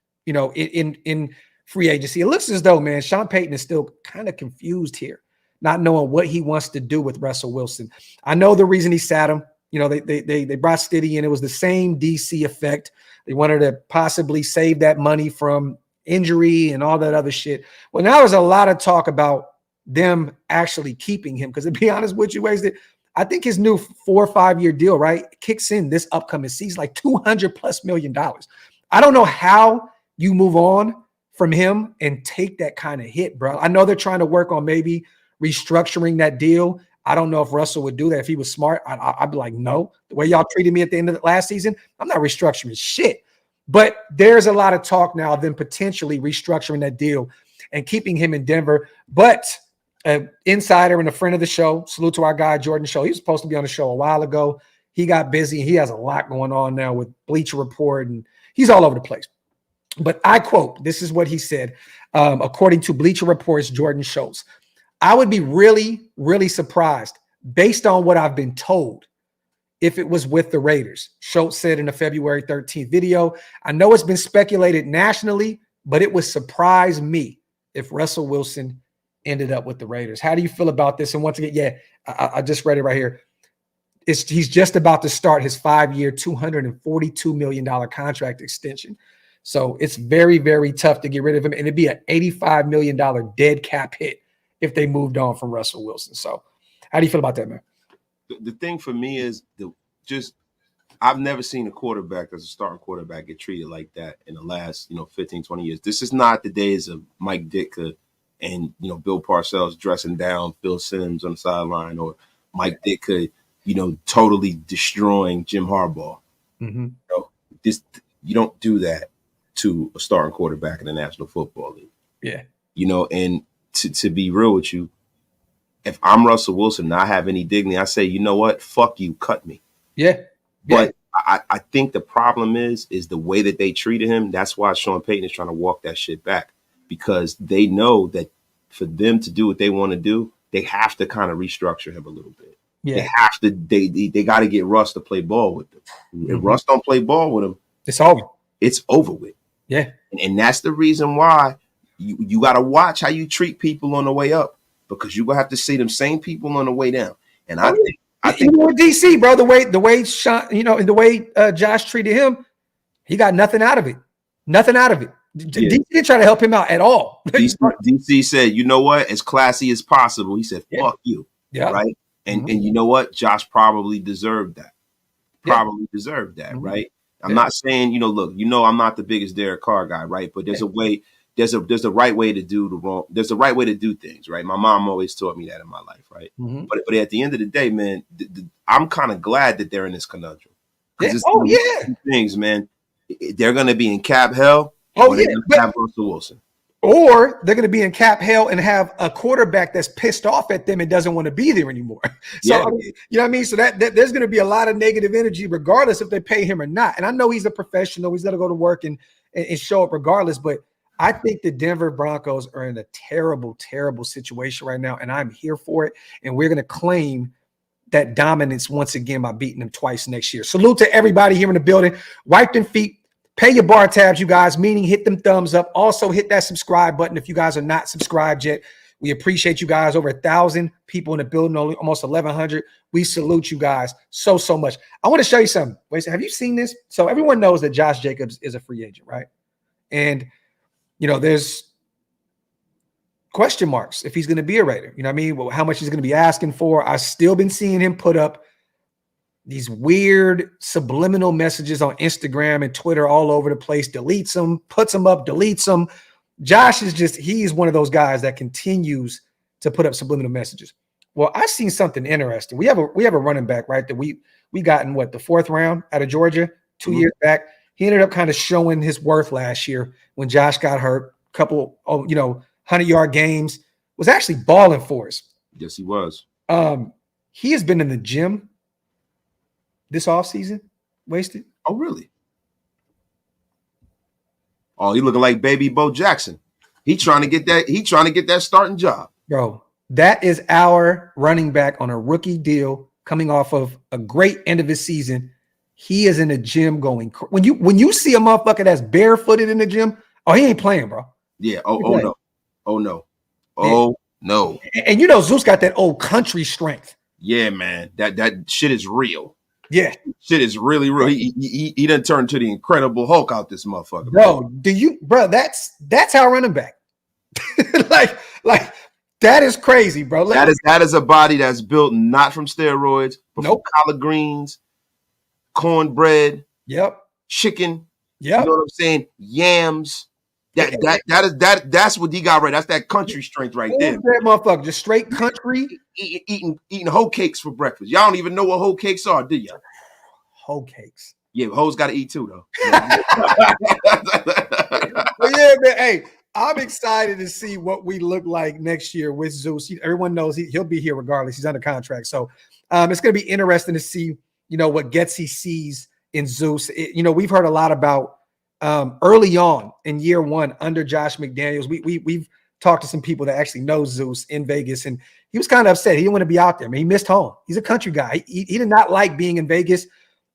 in free agency. It looks as though, man, Sean Payton is still kind of confused here, not knowing what he wants to do with Russell Wilson. I know the reason he sat him. They brought Stiddy in. It was the same DC effect. They wanted to possibly save that money from injury and all that other shit. Well, now there's a lot of talk about them actually keeping him, because to be honest with you, Wasted, I think his new 4 or 5 year deal, right, kicks in this upcoming season, like $200+ million. I don't know how you move on from him and take that kind of hit, bro. I know they're trying to work on maybe restructuring that deal. I don't know if Russell would do that. If he was smart, I'd be like, no. The way y'all treated me at the end of the last season, I'm not restructuring shit. But there's a lot of talk now of them potentially restructuring that deal and keeping him in Denver. But an insider and a friend of the show, salute to our guy, Jordan Show. He was supposed to be on the show a while ago. He got busy. He has a lot going on now with Bleacher Report, and he's all over the place. But I quote, this is what he said, according to Bleacher Report's Jordan Schultz. I would be really, really surprised, based on what I've been told, if it was with the Raiders. Schultz said in a February 13th video, I know it's been speculated nationally, but it would surprise me if Russell Wilson ended up with the Raiders. How do you feel about this? And once again, I just read it right here. He's just about to start his 5-year, $242 million contract extension. So it's very, very tough to get rid of him. And it'd be an $85 million dead cap hit if they moved on from Russell Wilson. So how do you feel about that, man? The thing for me is I've never seen a quarterback that's a starting quarterback get treated like that in the last, 15, 20 years. This is not the days of Mike Ditka and, Bill Parcells dressing down Phil Simms on the sideline, or Mike Ditka, totally destroying Jim Harbaugh. Mm-hmm. You don't do that to a starting quarterback in the National Football League. Yeah. And to be real with you, if I'm Russell Wilson and I have any dignity, I say, you know what? Fuck you, cut me. Yeah. But I think the problem is the way that they treated him. That's why Sean Payton is trying to walk that shit back, because they know that for them to do what they want to do, they have to kind of restructure him a little bit. Yeah. They have to. They got to get Russ to play ball with them. Mm-hmm. If Russ don't play ball with them, it's over. It's over with. Yeah. And that's the reason why you got to watch how you treat people on the way up, because you're gonna have to see them same people on the way down. And I think with DC, bro, the way Sean, and the way Josh treated him, he got nothing out of it. Nothing out of it. Yeah. DC didn't try to help him out at all. DC said, you know what, as classy as possible. He said, fuck you. Yeah. Right. And you know what? Josh probably deserved that. Deserved that, mm-hmm. Right? I'm not saying, look, I'm not the biggest Derek Carr guy, right? But there's a way. There's a right way to do there's a right way to do things, right? My mom always taught me that in my life, right? Mm-hmm. But at the end of the day, man, I'm kind of glad that they're in this conundrum. Yeah. Things, man. They're going to be in cap hell. Oh, yeah. Have Russell Wilson. Or they're going to be in cap hell and have a quarterback that's pissed off at them and doesn't want to be there anymore. So, yeah. You know what I mean? So that there's going to be a lot of negative energy regardless if they pay him or not. And I know he's a professional. He's going to go to work and show up regardless. But I think the Denver Broncos are in a terrible, terrible situation right now, and I'm here for it. And we're going to claim that dominance once again by beating them twice next year. Salute to everybody here in the building. Wipe them feet. Pay your bar tabs, you guys, meaning hit them thumbs up. Also, hit that subscribe button if you guys are not subscribed yet. We appreciate you guys. Over 1,000 people in the building, almost 1,100. We salute you guys so much. I want to show you something. Wait, have you seen this? So everyone knows that Josh Jacobs is a free agent, right? And there's question marks if he's going to be a Raider. You know what I mean? Well, how much he's going to be asking for. I've still been seeing him put up these weird subliminal messages on Instagram and Twitter all over the place. Deletes them, puts them up, deletes them. Josh he's one of those guys that continues to put up subliminal messages. Well, I've seen something interesting. We have a running back, right? That we got in the 4th round out of Georgia 2 years back. He ended up kind of showing his worth last year when Josh got hurt. Couple, 100-yard games. Was actually balling for us. Yes, he was. He has been in the gym this offseason. Wasted. Oh, really? Oh, he looking like baby Bo Jackson. He trying to get that starting job. Bro, that is our running back on a rookie deal coming off of a great end of his season. He is in the gym going. When you see a motherfucker that's barefooted in the gym, Oh, he ain't playing, bro. Yeah. Oh no. Oh no. Oh no. And you know, Zeus got that old country strength. Yeah, man. That shit is real. Yeah. Shit is really real. He done turned to the Incredible Hulk out this motherfucker. Bro, that's how running back. like that is crazy, bro. That is a body that's built not from steroids, but from collard greens, cornbread, chicken. Yeah. You know what I'm saying? Yams. That's what he got right. That's that country strength right there. That motherfucker, just straight country. Eating hoe cakes for breakfast. Y'all don't even know what hoe cakes are, do y'all? Hoe cakes. Yeah, hoes got to eat too, though. Well, yeah, man. Hey, I'm excited to see what we look like next year with Zeus. Everyone knows he'll be here regardless. He's under contract. So it's going to be interesting to see, what Getsy sees in Zeus. We've heard a lot about early on in year one under Josh McDaniels. We've talked to some people that actually know Zeus in Vegas, and he was kind of upset. He didn't want to be out there. I mean, he missed home. He's a country guy. He did not like being in Vegas.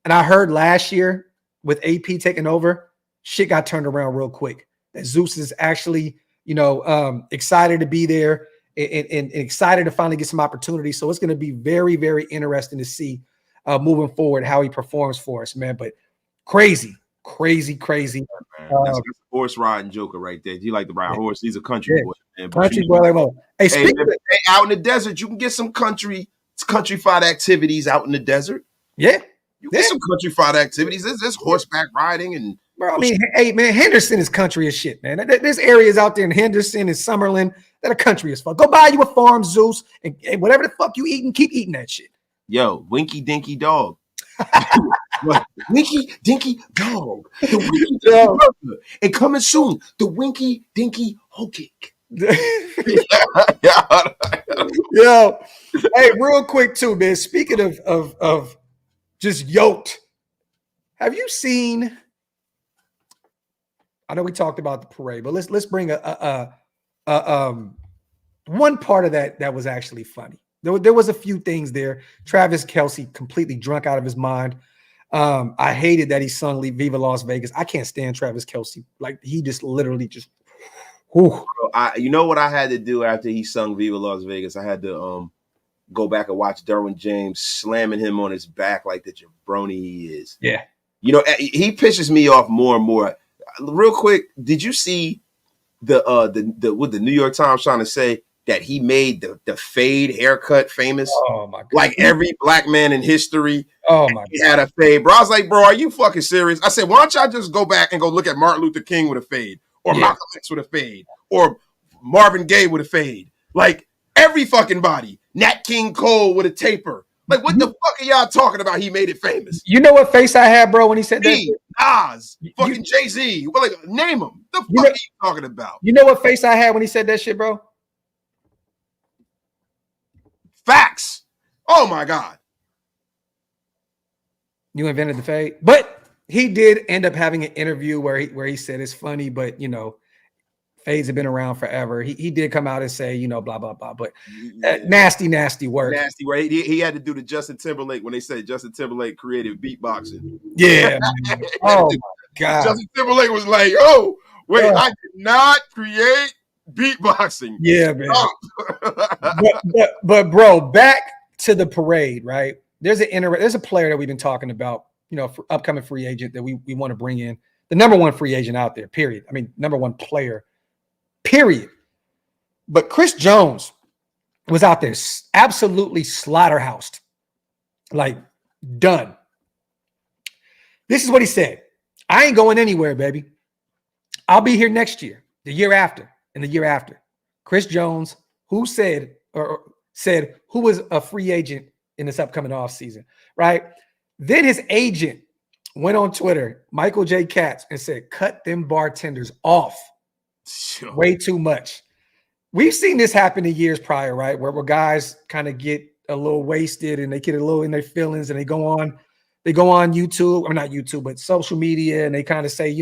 And I heard last year with AP taking over, shit got turned around real quick. That Zeus is actually, excited to be there and excited to finally get some opportunities. So it's going to be very, very interesting to see moving forward how he performs for us, man. But crazy. That's a horse riding joker right there. You like to ride a horse? He's a country boy, man. Country boy, like, well. Hey, out in the desert, you can get some countryfied activities out in the desert. Yeah. You get some countryfied activities. There's horseback riding and. Bro, I mean, hey, man, Henderson is country as shit, man. There's areas out there in Henderson and Summerlin that are country as fuck. Go buy you a farm, Zeus, and whatever the fuck you eating, keep eating that shit. Yo, Winky Dinky Dog. Winky Dinky Dog. The Winky Dinky Burger. And coming soon, the Winky Dinky Hoe Cake. Yo, hey, real quick too, man. Speaking of just yoked, have you seen? I know we talked about the parade, but let's bring one part of that was actually funny. There was a few things there. Travis Kelce completely drunk out of his mind. I hated that he sung Viva Las Vegas. I can't stand Travis Kelce. Like he just literally just. Whew. You know what I had to do after he sung Viva Las Vegas? I had to go back and watch Derwin James slamming him on his back like the jabroni he is. Yeah. He pisses me off more and more. Real quick, did you see what the New York Times trying to say that he made the fade haircut famous? Oh my god! Like every black man in history, oh my god, he had a fade. Bro, I was like, bro, are you fucking serious? I said, why don't y'all just go back and go look at Martin Luther King with a fade, or Malcolm X with a fade, or Marvin Gaye with a fade? Like every fucking body. Nat King Cole with a taper. Like, what the fuck are y'all talking about? He made it famous. You know what face I had, bro, when he said that? Nas, fucking Jay-Z. Well, like, name them. The fuck are you talking about? You know what face I had when he said that shit, bro? Facts. Oh my God. You invented the fade. But he did end up having an interview where he said it's funny, but fades have been around forever. He did come out and say, blah, blah, blah. But nasty work. Nasty work. He had to do the Justin Timberlake when they said Justin Timberlake created beatboxing. Yeah. Oh, my God. Justin Timberlake was like, oh, wait, I did not create beatboxing. Yeah, man. but bro, back to the parade, right? There's a player that we've been talking about, for upcoming free agent that we want to bring in. The number one free agent out there, period. I mean, number one player. Period. But Chris Jones was out there absolutely slaughterhoused. Like, done. This is what he said. I ain't going anywhere, baby. I'll be here next year, the year after, and the year after. Chris Jones, who said who was a free agent in this upcoming offseason, right? Then his agent went on Twitter, Michael J. Katz, and said, cut them bartenders off. Sure. Way too much. We've seen this happen in years prior, right? Where guys kind of get a little wasted and they get a little in their feelings and they go on YouTube, or not YouTube, but social media, and they kind of say,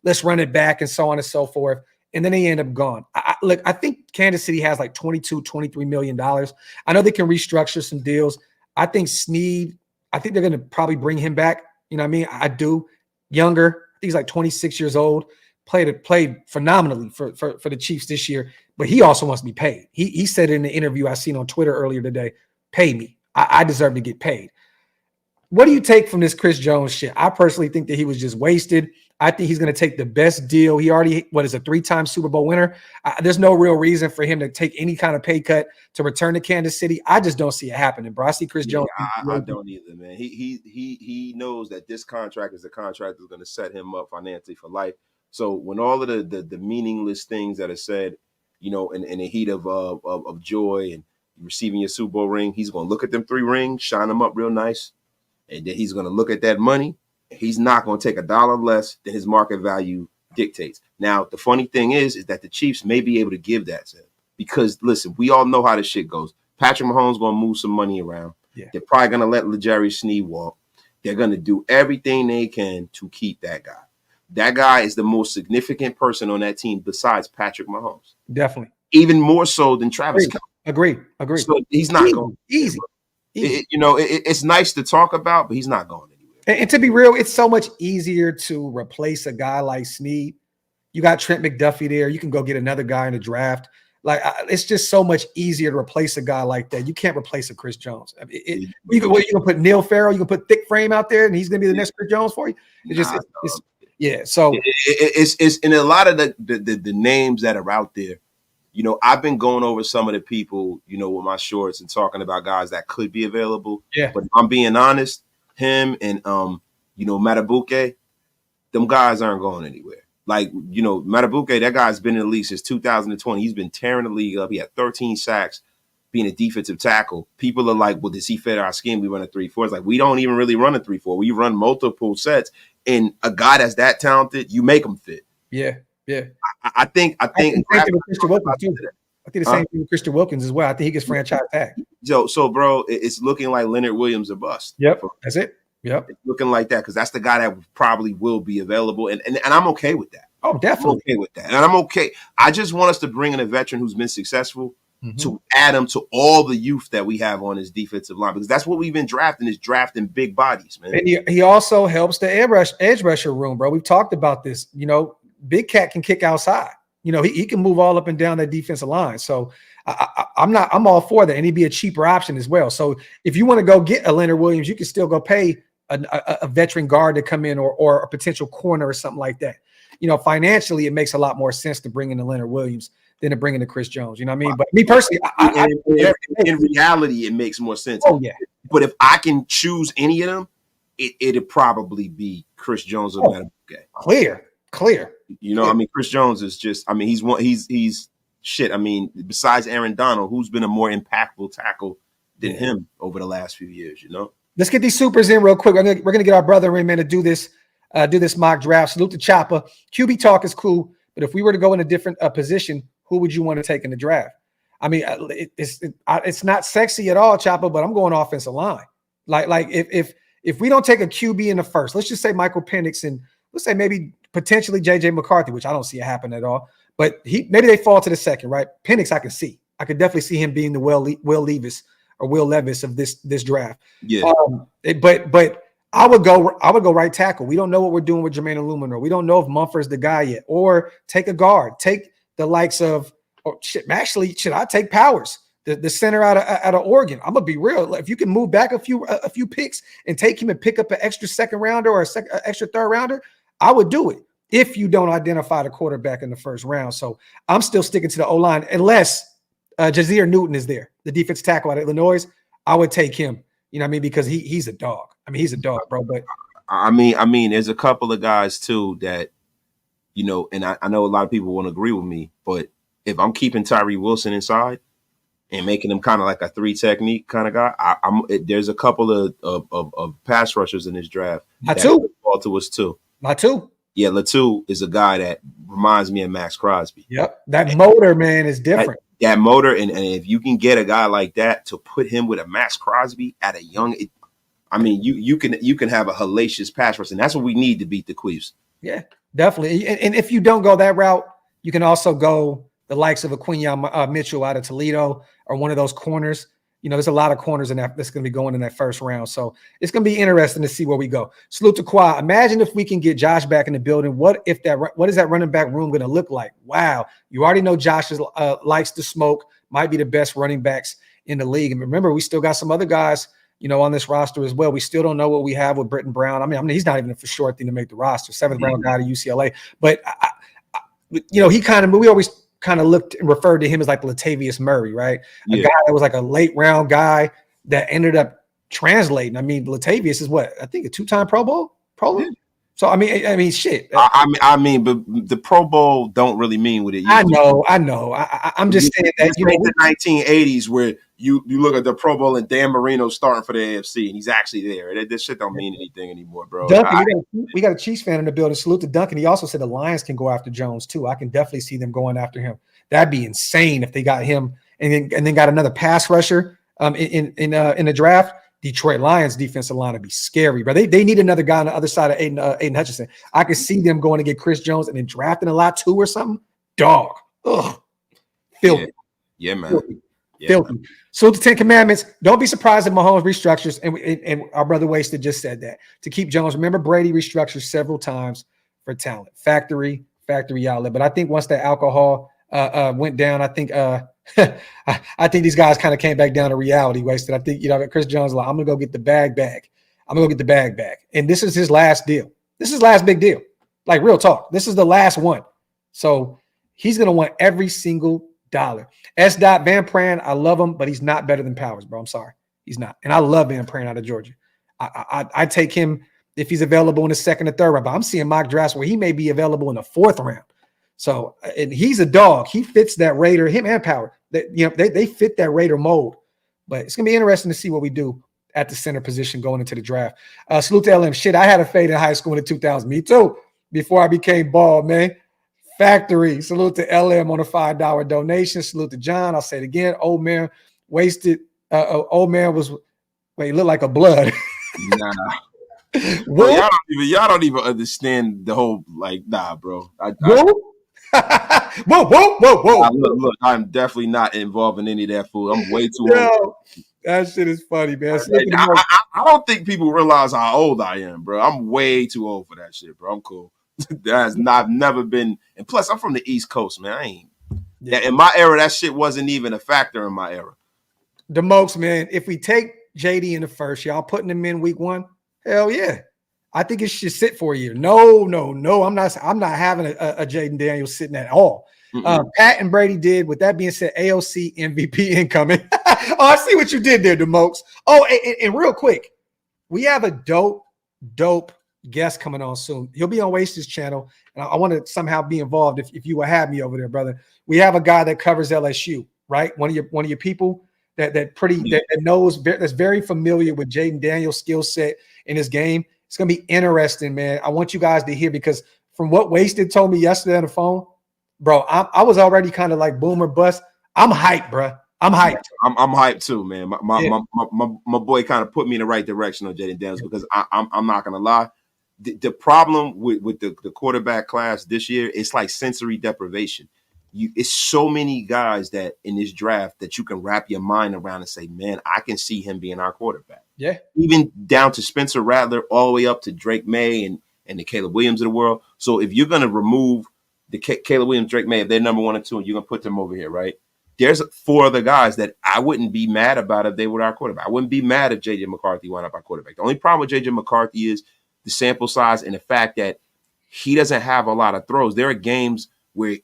let's run it back and so on and so forth. And then they end up gone. I think Kansas City has like $23 million. I know they can restructure some deals. I think Snead, they're going to probably bring him back. You know what I mean? I do. Younger. I think he's like 26 years old. played phenomenally for the Chiefs this year, but he also wants to be paid. He said in the interview I seen on Twitter earlier today, pay me. I deserve to get paid. What do you take from this Chris Jones shit? I personally think that he was just wasted. I think he's going to take the best deal. He already, a 3-time Super Bowl winner. There's no real reason for him to take any kind of pay cut to return to Kansas City. I just don't see it happening, bro. I see Chris Jones. I don't either, man. He knows that this contract is the contract that's going to set him up financially for life. So when all of the meaningless things that are said, in the heat of joy and receiving your Super Bowl ring, he's going to look at them 3 rings, shine them up real nice, and then he's going to look at that money. He's not going to take $1 less than his market value dictates. Now, the funny thing is that the Chiefs may be able to give that to him because, listen, we all know how this shit goes. Patrick Mahomes going to move some money around. Yeah. They're probably going to let LeJarry Sneed walk. They're going to do everything they can to keep that guy. That guy is the most significant person on that team besides Patrick Mahomes. Definitely. Even more so than Travis Kelce. Agree. So he's not going easy. It's nice to talk about, but he's not going anywhere. And to be real, it's so much easier to replace a guy like Sneed. You got Trent McDuffie there. You can go get another guy in the draft. Like it's just so much easier to replace a guy like that. You can't replace a Chris Jones. I mean, you can put Neil Farrell. You can put Thick Frame out there, and he's going to be the next Chris Jones for you. So it's in a lot of the names that are out there. I've been going over some of the people, with my shorts and talking about guys that could be available. Yeah. But if I'm being honest, him and Matabuke, them guys aren't going anywhere. Like, Matabuke, that guy's been in the league since 2020. He's been tearing the league up. He had 13 sacks being a defensive tackle. People are like, well, does he fit our scheme? We run a 3-4. It's like, we don't even really run a 3-4. We run multiple sets. And a guy that's that talented, you make him fit. Yeah. I think Christian Wilkins too. I think the same thing with Christian Wilkins as well. I think he gets franchise tag. So bro, it's looking like Leonard Williams or bust. Yep, that's it. Yep, it's looking like that because that's the guy that probably will be available, and I'm okay with that. Oh, definitely I'm okay with that, and I'm okay. I just want us to bring in a veteran who's been successful to add him to all the youth that we have on his defensive line because that's what we've been drafting big bodies, man. And he also helps the edge rusher room, bro. We've talked about this. Big Cat can kick outside. He can move all up and down that defensive line. So I'm all for that. And he'd be a cheaper option as well. So if you want to go get a Leonard Williams, you can still go pay a veteran guard to come in or a potential corner or something like that. Financially, it makes a lot more sense to bring in the Leonard Williams than to bring in the Chris Jones. You know what I mean? But me personally, in reality, it makes more sense. Oh, yeah. But if I can choose any of them, it'd probably be Chris Jones or Matabuke. Clear. I mean, Chris Jones is just, I mean, he's shit. I mean, besides Aaron Donald, who's been a more impactful tackle than him over the last few years, Let's get these supers in real quick. We're gonna get our brother in, man, to do this mock draft. Salute to Chopper. QB talk is cool, but if we were to go in a different position, who would you want to take in the draft? I mean, it's not sexy at all, Chopper, but I'm going offensive line. Like if we don't take a QB in the first, let's just say Michael Penix and let's say maybe potentially JJ McCarthy, which I don't see it happen at all. But maybe they fall to the second, right? Penix, I can see. I could definitely see him being the Will Levis of this draft. Yeah. But I would go right tackle. We don't know what we're doing with Jermaine Illuminor. We don't know if Mumford's the guy yet. Or take a guard. Take the likes of I take Powers, the center out of Oregon. I'm gonna be real. If you can move back a few picks and take him and pick up an extra second rounder or an extra third rounder, I would do it if you don't identify the quarterback in the first round. So I'm still sticking to the O-line unless Jazir Newton is there, the defensive tackle out of Illinois. I would take him. You know what I mean? Because he's a dog. I mean, he's a dog, bro. But I mean, there's a couple of guys too that, and I know a lot of people won't agree with me, but if I'm keeping Tyree Wilson inside and making him kind of like a 3 technique kind of guy, there's a couple of pass rushers in this draft. Latu. Fall to us too. Latu. Yeah, Latu is a guy that reminds me of Max Crosby. Yep. That motor, man, is different. That motor, and if you can get a guy like that to put him with a Max Crosby at a young, you can have a hellacious pass rush, and that's what we need to beat the Queefs. Yeah, definitely. And if you don't go that route, you can also go the likes of Aquinya Mitchell out of Toledo or one of those corners. there's a lot of corners in that's going to be going in that first round. So it's going to be interesting to see where we go. Salute to Quad. Imagine if we can get Josh back in the building. What is that running back room going to look like? Wow. You already know Josh likes to smoke, might be the best running backs in the league. And remember, we still got some other guys, on this roster as well. We still don't know what we have with Britton Brown. I mean, he's not even a for sure thing to make the roster. 7th round guy to UCLA. But, we always kind of looked and referred to him as like Latavius Murray, right? A guy that was like a late round guy that ended up translating. I mean, Latavius is what? I think a 2-time Pro Bowl? Yeah. So, I mean, shit. I mean, but the Pro Bowl don't really mean what it used I know. I'm just saying that, the 1980s where you look at the Pro Bowl and Dan Marino starting for the AFC and he's actually there. This shit don't mean anything anymore, bro. Duncan, we got a Chiefs fan in the building. Salute to Duncan. He also said the Lions can go after Jones too. I can definitely see them going after him. That'd be insane if they got him and then got another pass rusher in the draft. Detroit Lions defensive line would be scary, bro. They need another guy on the other side of Aiden Hutchinson. I could see them going to get Chris Jones and then drafting a lot too or something. Dog. Ugh. Filthy. Yeah, man. Filthy. Filthy. So the 10 Commandments, don't be surprised if Mahomes restructures, and our brother Wasted just said that, to keep Jones. Remember, Brady restructured several times for talent. Factory outlet. But I think once that alcohol went down, I think I think these guys kind of came back down to reality. Wasted. I think Chris Jones like, I'm gonna go get the bag back. And this is his last deal. This is his last big deal. Like real talk. This is the last one. So he's gonna want every single dollar. S. Van Pran, I love him, but he's not better than Powers, bro. I'm sorry, he's not. And I love Van Pran out of Georgia. I take him if he's available in the 2nd or 3rd round. But I'm seeing mock drafts where he may be available in the 4th round. So, and he's a dog. He fits that Raider, him and Power. They fit that Raider mold. But it's going to be interesting to see what we do at the center position going into the draft. Salute to LM. Shit, I had a fade in high school in the 2000s. Me too. Before I became bald, man. Factory. Salute to LM on a $5 donation. Salute to John. I'll say it again. Old man wasted. Old man was, he looked like a blood. Nah. Bro, y'all don't even understand the whole, bro. Whoa. Look, I'm definitely not involved in any of that food. I'm way too old. That shit is funny, man. I don't think people realize how old I am, bro. I'm way too old for that shit, bro. I'm cool. I've never been, and plus I'm from the East Coast, man. In my era, that shit wasn't even a factor in my era. The most, man. If we take JD in the first, y'all putting him in week 1? Hell yeah. I think it should sit for a year. No. I'm not having a Jaden Daniels sitting at all. Pat and Brady did. With that being said, AOC MVP incoming. Oh, I see what you did there, DeMokes. Oh, and real quick, we have a dope guest coming on soon. He'll be on Waste's channel, and I want to somehow be involved if you will have me over there, brother. We have a guy that covers LSU, right? One of your people that knows, that's very familiar with Jaden Daniels' skill set in his game. It's going to be interesting, man. I want you guys to hear, because from what Wasted told me yesterday on the phone, bro, I was already kind of like boomer bust. I'm hyped, bro. I'm hyped. I'm hyped too, man. My boy kind of put me in the right direction on Jaden Daniels, because I'm not going to lie. The problem with the quarterback class this year, it's like sensory deprivation. It's so many guys that in this draft that you can wrap your mind around and say, man, I can see him being our quarterback. Yeah. Even down to Spencer Rattler, all the way up to Drake May and the Caleb Williams of the world. So if you're going to remove the Caleb Williams, Drake May, if they're number 1 and 2, and you're going to put them over here, right? There's 4 other guys that I wouldn't be mad about if they were our quarterback. I wouldn't be mad if J.J. McCarthy wound up our quarterback. The only problem with J.J. McCarthy is the sample size and the fact that he doesn't have a lot of throws. There are games where,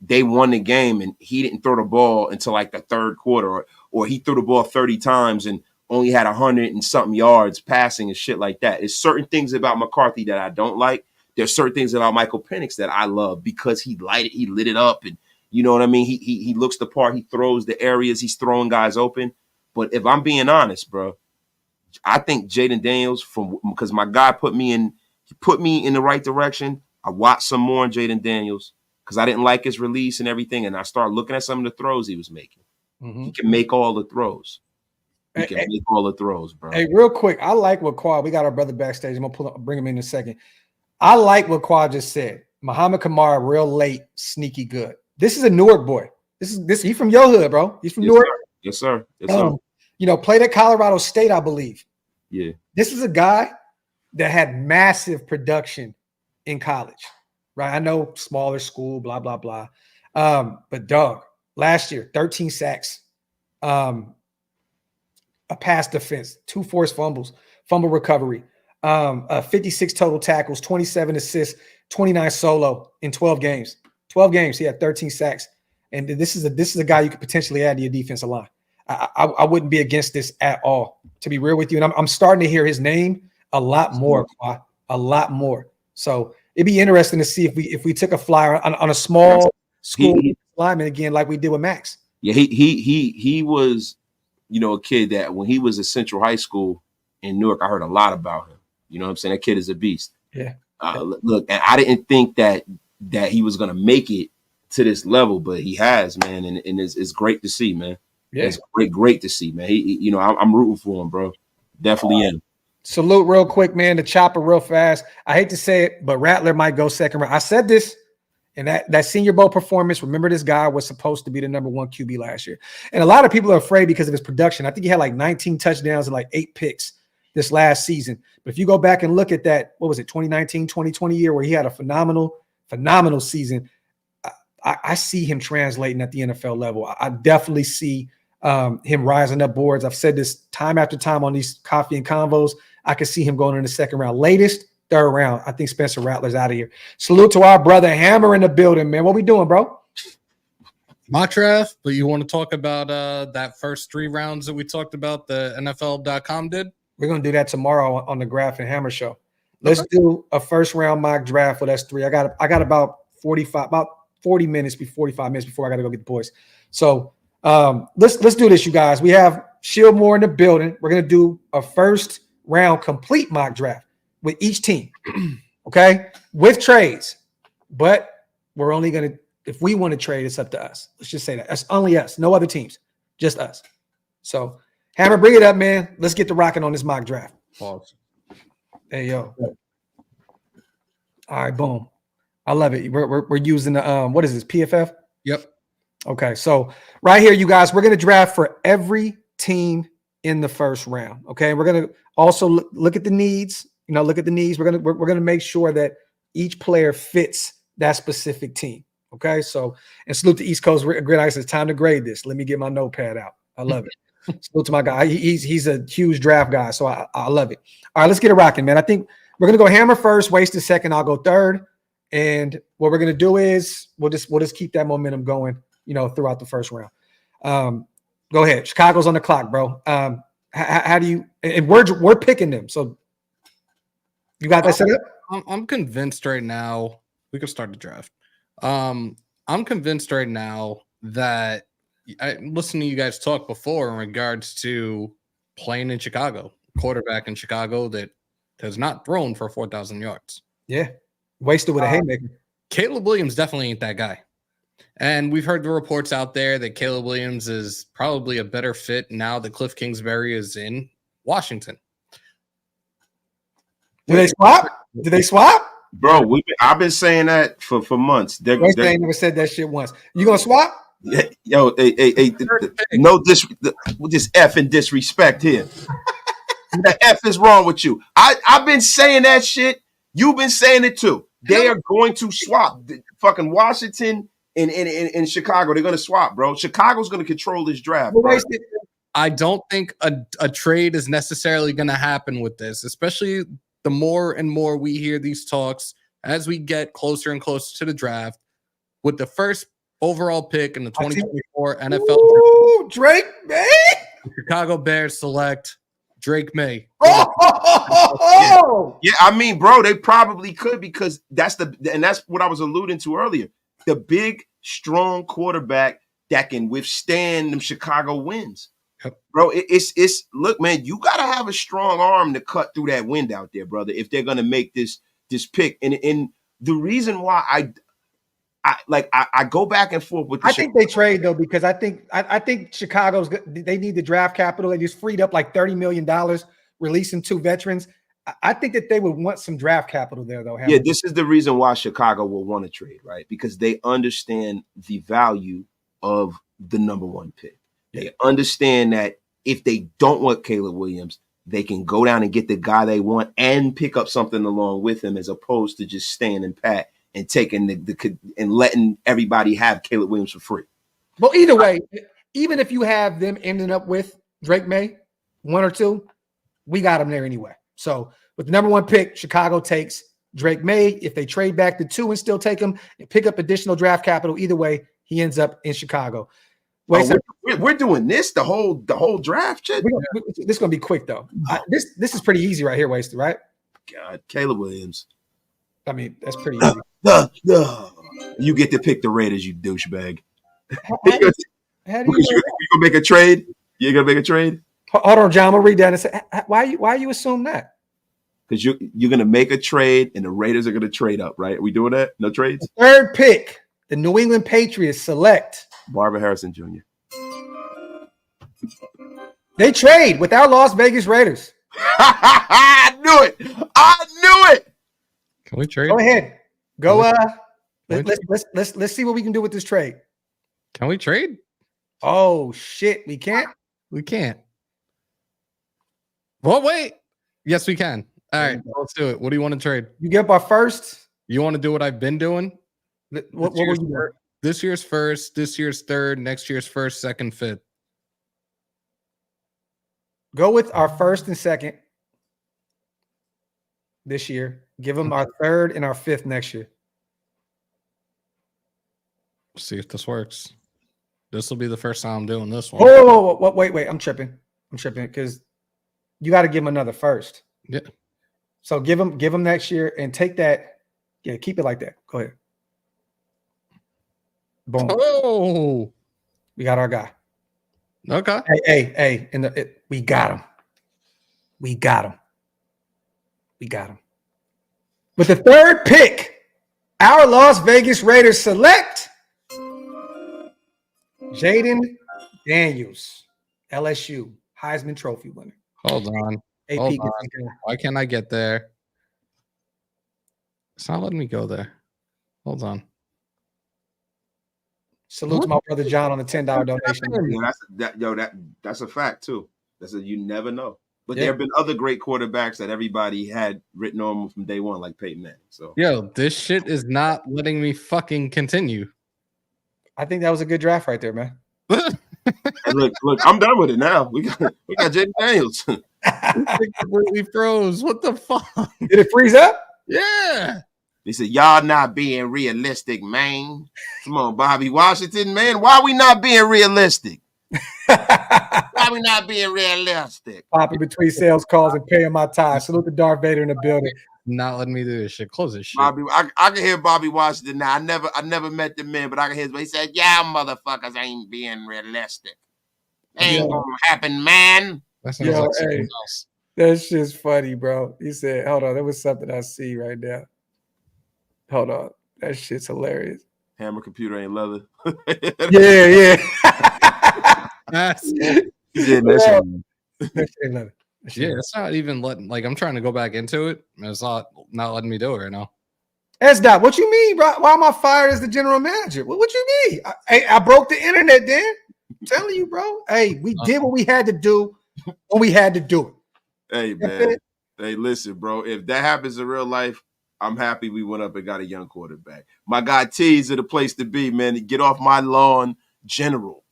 they won the game and he didn't throw the ball until like the 3rd quarter, or he threw the ball 30 times and only had 100 and something yards passing and shit like that. There's certain things about McCarthy that I don't like. There's certain things about Michael Penix that I love because he lit it up, and you know what I mean? He looks the part, he throws the areas, he's throwing guys open. But if I'm being honest, bro, I think Jaden Daniels, because my guy put me in the right direction. I watched some more on Jaden Daniels because I didn't like his release and everything, and I started looking at some of the throws he was making. Mm-hmm. He can make all the throws. Make all the throws, bro. Hey, real quick, I like what Quad. We got our brother backstage. I'm gonna bring him in a second. I like what Quad just said. Muhammad Kamara, real late, sneaky good. This is a Newark boy. This he's from your hood, bro. He's from Newark. Yes, sir. Yes, sir. Played at Colorado State, I believe. Yeah. This is a guy that had massive production in college, right? I know smaller school, blah, blah, blah. But dog, last year, 13 sacks, a pass defense, 2 forced fumbles, fumble recovery, 56 total tackles, 27 assists, 29 solo in 12 games. 12 games, he had 13 sacks. And this is a guy you could potentially add to your defensive line. I wouldn't be against this at all, to be real with you. And I'm starting to hear his name a lot more, a lot more. So it'd be interesting to see if we took a flyer on a small school lineman again, like we did with Max. Yeah, he was, a kid that when he was at Central High School in Newark, I heard a lot about him. You know what I'm saying? That kid is a beast. Yeah. Look, and I didn't think that he was gonna make it to this level, but he has, man, and it's great to see, man. Yeah, it's great to see, man. I'm rooting for him, bro. Definitely am. Salute real quick, man. The chopper real fast. I hate to say it, but Rattler might go second round. I said this in that Senior Bowl performance. Remember, this guy was supposed to be the number 1 QB last year. And a lot of people are afraid because of his production. I think he had like 19 touchdowns and like 8 picks this last season. But if you go back and look at that, what was it, 2019, 2020 year where he had a phenomenal season, I see him translating at the NFL level. I definitely see him rising up boards. I've said this time after time on these coffee and convos. I can see him going in the second round. Latest, third round. I think Spencer Rattler's out of here. Salute to our brother Hammer in the building, man. What we doing, bro? Mock draft, but you want to talk about that first 3 rounds that we talked about, the NFL.com did? We're going to do that tomorrow on the Graphk and Hammer show. Let's do a first round mock draft with us 3. I got about 40 minutes, 45 minutes before I got to go get the boys. So let's do this, you guys. We have Shieldmore in the building. We're going to do a first round complete mock draft with each team, okay, with trades. But we're only going to, if we want to trade, it's up to us. Let's just say that. That's only us, no other teams, just us. So, Hammer, bring it up, man. Let's get the rocking on this mock draft. Pause. Hey, yo. All right, boom. I love it. We're using the what is this, PFF? Yep. Okay, so right here, you guys, we're going to draft for every team in the first round. Okay, we're going to also look at the needs. Look at the needs. We're gonna make sure that each player fits that specific team. Okay, so and salute to East Coast Gridiron. It's time to grade this. Let me get my notepad out. I love it. Salute to my guy. He's a huge draft guy, so I love it. All right, let's get it rocking, man. I think we're gonna go Hammer first, Waste a second. I'll go third, and what we're gonna do is we'll just keep that momentum going, throughout the first round. Go ahead. Chicago's on the clock, bro. How do you? And we're picking them, so. You got that set up? I'm convinced right now. We can start the draft. I'm convinced right now that I listened to you guys talk before in regards to playing in Chicago, quarterback in Chicago that has not thrown for 4,000 yards. Yeah, wasted with a haymaker. Caleb Williams definitely ain't that guy. And we've heard the reports out there that Caleb Williams is probably a better fit now that Cliff Kingsbury is in Washington. Do they swap? Bro, I've been saying that for months. They never said that shit once. You gonna swap? Yo, no this F and disrespect here. The F is wrong with you. I've been saying that shit. You've been saying it too. They are going to swap. Fucking Washington and Chicago. They're going to swap, bro. Chicago's going to control this draft, bro. I don't think a trade is necessarily going to happen with this, especially the more and more we hear these talks as we get closer and closer to the draft. With the first overall pick in the 2024 NFL draft, Drake May. Chicago Bears select Drake May. Yeah, I mean, bro, they probably could because that's what I was alluding to earlier. The big, strong quarterback that can withstand them Chicago wins. Yep. Bro, it's look, man, you gotta have a strong arm to cut through that wind out there, brother, if they're gonna make this pick. And the reason why I go back and forth with I think they trade though, because I think Chicago's they need the draft capital. They just freed up like $30 million, releasing 2 veterans. I think that they would want some draft capital there, though. Yeah, this is the reason why Chicago will want to trade, right? Because they understand the value of the number 1 pick. They understand that if they don't want Caleb Williams, they can go down and get the guy they want and pick up something along with him, as opposed to just staying in pat and taking the and letting everybody have Caleb Williams for free. Well, either way, even if you have them ending up with Drake May, 1 or 2, we got him there anyway. So with the number 1 pick, Chicago takes Drake May. If they trade back to 2 and still take him and pick up additional draft capital, either way, he ends up in Chicago. Wait, we're doing this the whole draft, shit. This is gonna be quick though. This is pretty easy right here, Wasted, right? God, Caleb Williams. I mean, that's pretty easy. You get to pick the Raiders, you douchebag. How do you You gonna make a trade? You gonna make a trade? Hold on, John. I'm gonna read that and say, why you assume that? Because you're gonna make a trade and the Raiders are gonna trade up, right? Are we doing that? No trades? The 3rd pick, the New England Patriots select Barbara Harrison Jr. They trade with our Las Vegas Raiders. I knew it. Can we trade? Go ahead. Go. Let's see what we can do with this trade. Can we trade? Oh shit, we can't. We can't. Well, wait. Yes, we can. All right, let's do it. What do you want to trade? You give up our first. You want to do what I've been doing? What were you doing? This year's first, this year's third, next year's first, second, fifth. Go with our first and second this year. Give them our 3rd and our 5th next year. See if this works. This will be the first time I'm doing this one. Oh, wait. I'm tripping because you got to give them another first. Yeah. So give them next year and take that. Yeah, keep it like that. Go ahead. Boom. Oh, We got our guy. okay. Hey. We got him. We got him. With the 3rd pick, our Las Vegas Raiders select Jaden Daniels, LSU Heisman Trophy winner. Hold on. AP Hold gets on. his guy. Why can't I get there? It's not letting me go there. Hold on. Salute to my brother John on the $10 donation. Yeah, that's a fact too. You never know. But Yeah. there have been other great quarterbacks that everybody had written on from day one, like Peyton Manning. So Yo, this shit is not letting me fucking continue. I think that was a good draft right there, man. and look, I'm done with it now. We got Jaden Daniels. It completely froze. What the fuck? Did it freeze up? Yeah. He said, y'all not being realistic, man. Come on, Bobby Washington, man. Why we not being realistic? Why we not being realistic? Popping between sales calls and paying my tithes. Salute to Darth Vader in the building. Not letting me do this shit. Close this shit. Bobby, I can hear Bobby Washington now. I never met the man, but I can hear him. He said, "Yeah, motherfuckers ain't being realistic. Ain't gonna happen, man." That sounds Yo, like hey. something else. That shit's funny, bro. He said, hold on, there was something I see right now. Hold on. That shit's hilarious. Hammer computer ain't leather. Yeah. That's He did that shit. That shit ain't leather. That shit yeah, ain't it's not even letting. Like I'm trying to go back into it, and it's not letting me do it right now. S-Dot, what you mean, bro? Why am I fired as the general manager? What you mean? I broke the internet, then. I'm telling you, bro. Hey, we did what we had to do when we had to do it. Hey, man. Hey, listen, bro. If that happens in real life, I'm happy we went up and got a young quarterback. My guy T's are the place to be, man. Get off my lawn, general.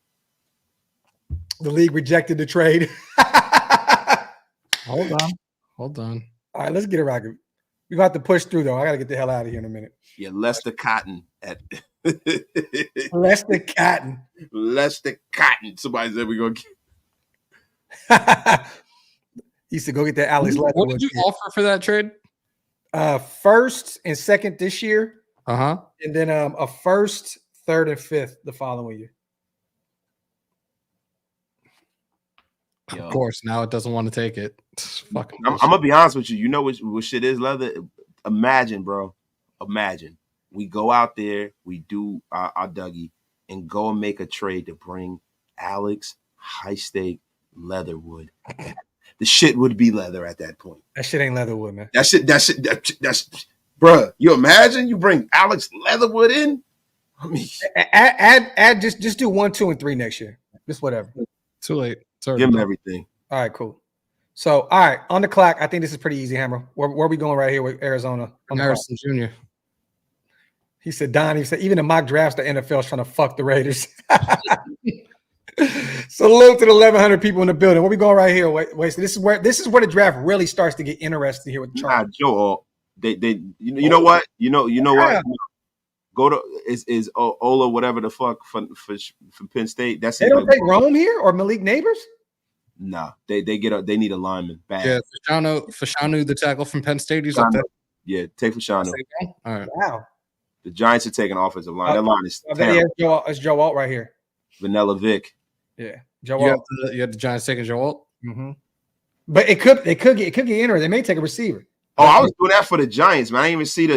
The league rejected the trade. Hold on. All right, let's get it rocking. We're going to have to push through, though. I got to get the hell out of here in a minute. Yeah, Lester Cotton at Lester Cotton. Lester Cotton. Somebody said we're going to get. He used to go get that Alex What Leatherwood did you kid. offer for that trade? First and second this year, Uh-huh. and then a first, third, and fifth the following year. Yo. Of course. Now it doesn't want to take it. Fucking I'm gonna be honest with you. You know what shit is, leather? Imagine, bro. Imagine we go out there, we do our Dougie, and go and make a trade to bring Alex High Stake Leatherwood. The shit would be leather at that point. That shit ain't Leatherwood, man. That's bruh. You imagine you bring Alex Leatherwood in? I mean, Add just do 1, 2, and 3 next year. Just whatever. Too late. Sorry. Give him everything. All right, cool. So, all right, on the clock, I think this is pretty easy, Hammer. Where are we going right here with Arizona? Harrison Jr. He said, Donnie said, even in mock drafts, the NFL is trying to fuck the Raiders. Salute to the 1,100 people in the building. Where we going right here? Wait. This is where the draft really starts to get interesting here with the Chargers. Joe, you know what? You know what? Go to is Ola whatever the fuck for Penn State. That's they don't take Rome here or Malik Neighbors. Nah, they need a lineman bad. Yeah, Fashanu, the tackle from Penn State. He's up there. Yeah, take Fashanu. All right. Wow. The Giants are taking offensive line. That line is terrible. It's Joe Alt right here. Vanilla Vic. Yeah, Joe Alt. You have the Giants taking Joe Alt. Mm-hmm. But it could get interesting. They may take a receiver. Oh, I was doing that for the Giants, man. I didn't even see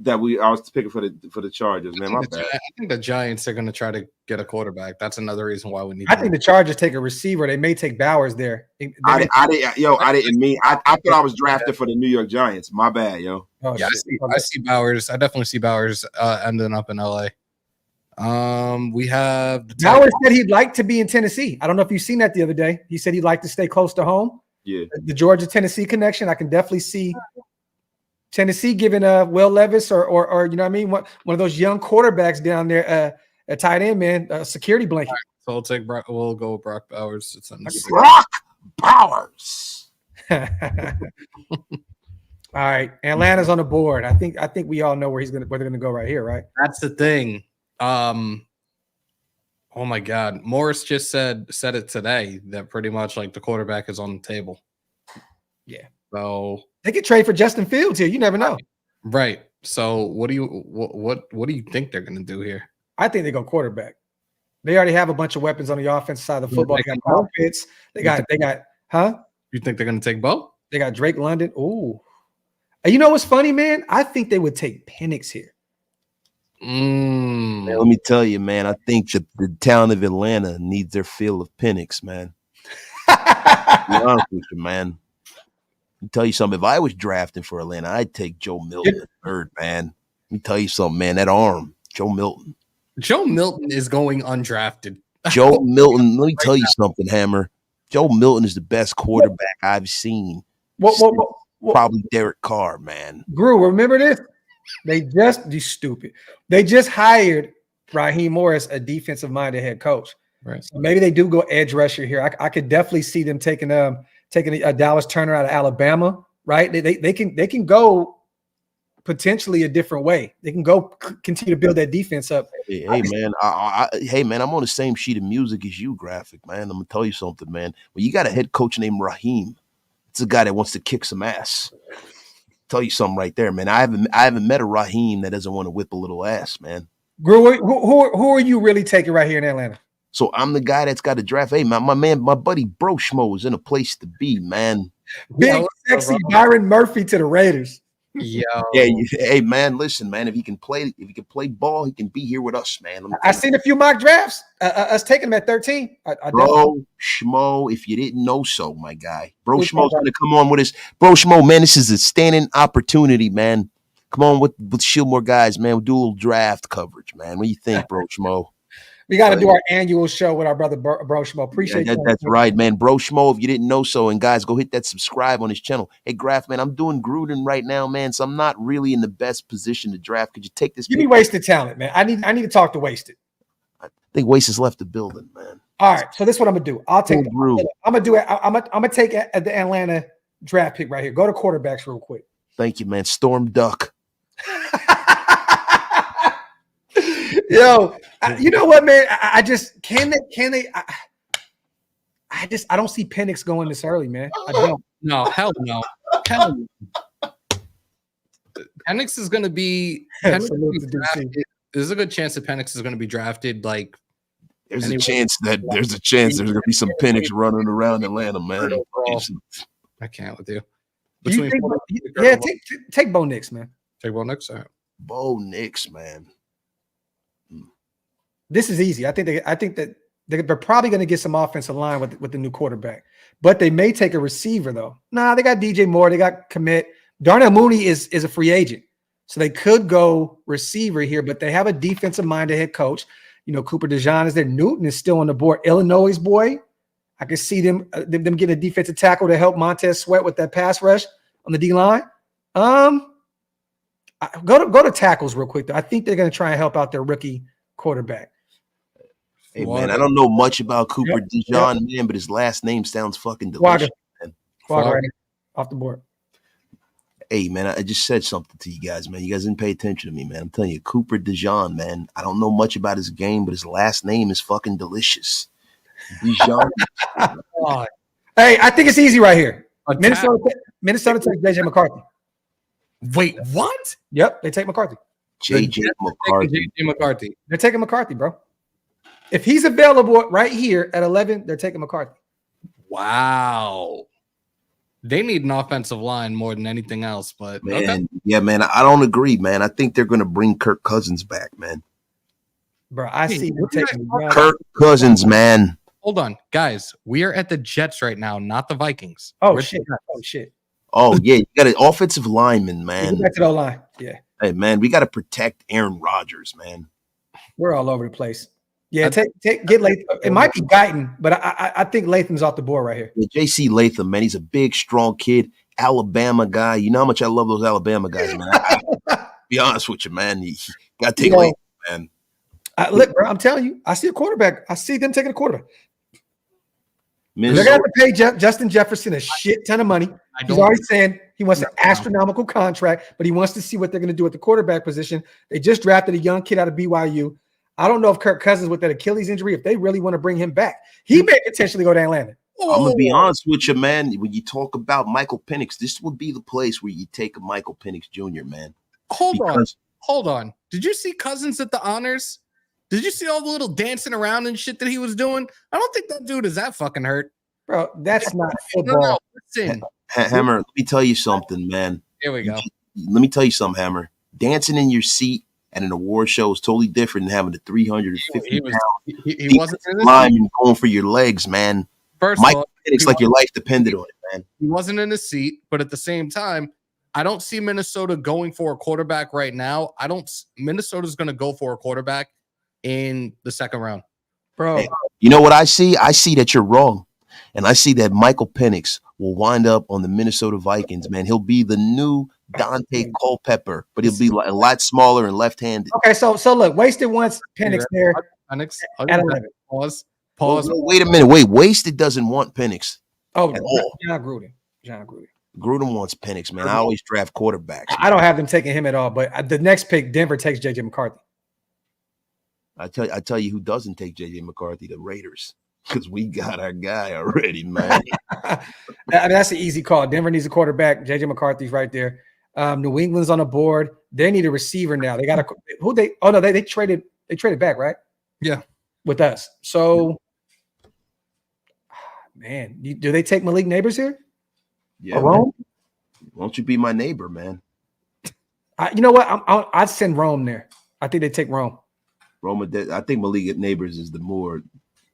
I was picking for the Chargers, man. My bad. I think the Giants are going to try to get a quarterback. That's another reason why we need. I think the Chargers take a receiver. They may take Bowers there. I didn't mean. I thought I was drafted for the New York Giants. My bad, yo. Oh, yeah, I see Bowers. I definitely see Bowers ending up in LA. We have Bowers said he'd like to be in Tennessee. I don't know if you've seen that the other day. He said he'd like to stay close to home. Yeah, the Georgia-Tennessee connection. I can definitely see Tennessee giving Will Levis or you know what I mean, one of those young quarterbacks down there, a tight end man, a security blanket. Right, so we'll go with Brock Bowers. Brock Bowers. All right, Atlanta's on the board. I think we all know where they're gonna go right here, right? That's the thing. Oh my God, Morris just said it today that pretty much like the quarterback is on the table. Yeah. So they could trade for Justin Fields here. You never know. Right. So what do you think they're gonna do here? I think they go quarterback. They already have a bunch of weapons on the offensive side of the football. They got Kyle Pitts. They got You think they're gonna take Bo? They got Drake London. Ooh. You know what's funny, man? I think they would take Penix here. Man, let me tell you, man. I think the town of Atlanta needs their fill of Penix, man. Be honest with you, man. Let me tell you something. If I was drafting for Atlanta, I'd take Joe Milton third, man. Let me tell you something, man. That arm, Joe Milton. Joe Milton is going undrafted. Joe Milton. Let me tell you something, Hammer. Joe Milton is the best quarterback I've seen. Probably Derek Carr, man. Gru, remember this? They just hired Raheem Morris, a defensive-minded head coach. Right. So maybe they do go edge rusher here. I could definitely see them taking a Dallas Turner out of Alabama. Right? They can go potentially a different way. They can go continue to build that defense up. Hey man, I'm on the same sheet of music as you, Graphk, man. I'm gonna tell you something, man. When you got a head coach named Raheem, it's a guy that wants to kick some ass. Tell you something right there, man. I haven't met a Raheem that doesn't want to whip a little ass, man. Gru, who are you really taking right here in Atlanta? So I'm the guy that's got to draft. Hey, my buddy Bro Schmo is in a place to be, man. Big sexy Byron Murphy to the Raiders. Yeah. Hey, man, listen, man. If he can play ball, he can be here with us, man. I seen a few mock drafts. Us taking him at 13. Bro Schmo, if you didn't know so, my guy. Bro Schmo's gonna come on with us. Bro Schmo, man, this is a standing opportunity, man. Come on with Shieldmore guys, man. We'll do a little draft coverage, man. What do you think, Bro Schmo? We got to do our annual show with our brother Bro Schmo. Appreciate that. That's right, man. Bro Schmo, if you didn't know so, and guys, go hit that subscribe on his channel. Hey, Graphk, man, I'm doing Gruden right now, man, so I'm not really in the best position to draft. Could you take this? Give me Wasted talent, man. I need to talk to Wasted. I think Wasted left the building, man. All right, so this is what I'm gonna do. I'm gonna take the Atlanta draft pick right here. Go to quarterbacks real quick. Thank you, man. Storm Duck. Yo, you know what, man? I just can they? I don't see Penix going this early, man. I don't. No, hell no. Penix is going to be. There's a good chance that Penix is going to be drafted. Like, there's a chance there's going to be some Penix running around Atlanta, man. I can't with you. Take Bo Nix, man. Take Bo Nix. All right. Bo Nix, man. This is easy. I think that they're probably going to get some offensive line with the new quarterback, but they may take a receiver though. Nah, they got DJ Moore. They got commit. Darnell Mooney is a free agent, so they could go receiver here. But they have a defensive minded head coach. Cooper DeJean is there. Newton is still on the board. Illinois' boy. I can see them getting a defensive tackle to help Montez Sweat with that pass rush on the D line. Go to tackles real quick though. I think they're going to try and help out their rookie quarterback. Hey man, I don't know much about Cooper DeJean, man, but his last name sounds fucking delicious. Flogger right off the board. Hey man, I just said something to you guys, man. You guys didn't pay attention to me, man. I'm telling you, Cooper DeJean, man. I don't know much about his game, but his last name is fucking delicious. DeJean. Hey, I think it's easy right here. Minnesota takes JJ McCarthy. Wait, what? Yep, they take McCarthy. JJ McCarthy. They're taking McCarthy, bro. If he's available right here at 11, they're taking McCarthy. Wow. They need an offensive line more than anything else, but man, okay. Yeah, man. I don't agree, man. I think they're gonna bring Kirk Cousins back, man. Bro, I see them taking Kirk Cousins, man. Hold on, guys. We are at the Jets right now, not the Vikings. Oh shit! Oh shit! Oh yeah, you got an offensive lineman, man. Back to the line. Yeah. Hey man, we got to protect Aaron Rodgers, man. We're all over the place. Yeah, get Latham. It might be Guyton, but I think Latham's off the board right here. Yeah, J.C. Latham, man, he's a big, strong kid, Alabama guy. You know how much I love those Alabama guys, man. Be honest with you, man. You got to take Latham, man. Look, bro, I'm telling you, I see a quarterback. I see them taking a quarterback. They're going to have to pay Justin Jefferson a shit ton of money. He's already saying he wants an astronomical contract, but he wants to see what they're going to do at the quarterback position. They just drafted a young kid out of BYU. I don't know if Kirk Cousins with that Achilles injury, if they really want to bring him back, he may potentially go to Atlanta. I'm going to be honest with you, man. When you talk about Michael Penix, this would be the place where you take a Michael Penix Jr., man. Hold on. Did you see Cousins at the honors? Did you see all the little dancing around and shit that he was doing? I don't think that dude is that fucking hurt. Bro, that's not football. No, listen. Hammer, let me tell you something, man. Here we go. Let me tell you something, Hammer. Dancing in your seat at an award show is totally different than having a 350 pound he wasn't in lineman going for your legs, man. First Michael Penix, like your life depended on it, man. He wasn't in his seat, but at the same time, I don't see Minnesota going for a quarterback right now. Minnesota's going to go for a quarterback in the second round. Bro. Hey, you know what I see? I see that you're wrong. And I see that Michael Penix will wind up on the Minnesota Vikings, man. He'll be the new Dante Culpepper, but he'll be a lot smaller and left-handed. Okay, so look, Wasted wants Penix there. Penix. Pause. Wait a minute. Wasted doesn't want Penix. Oh, at all. John Gruden. Gruden wants Penix, man. I always draft quarterbacks. I don't have them taking him at all, but the next pick, Denver takes JJ McCarthy. I tell you who doesn't take JJ McCarthy, the Raiders. Because we got our guy already, man. That's an easy call. Denver needs a quarterback. JJ McCarthy's right there. New England's on the board. They need a receiver now. They got they traded back, right? Yeah. With us. So man, do they take Malik Neighbors here? Yeah. Rome? Won't you be my neighbor, man? You know what? I'd send Rome there. I think they take Rome. I think Malik Neighbors is the more.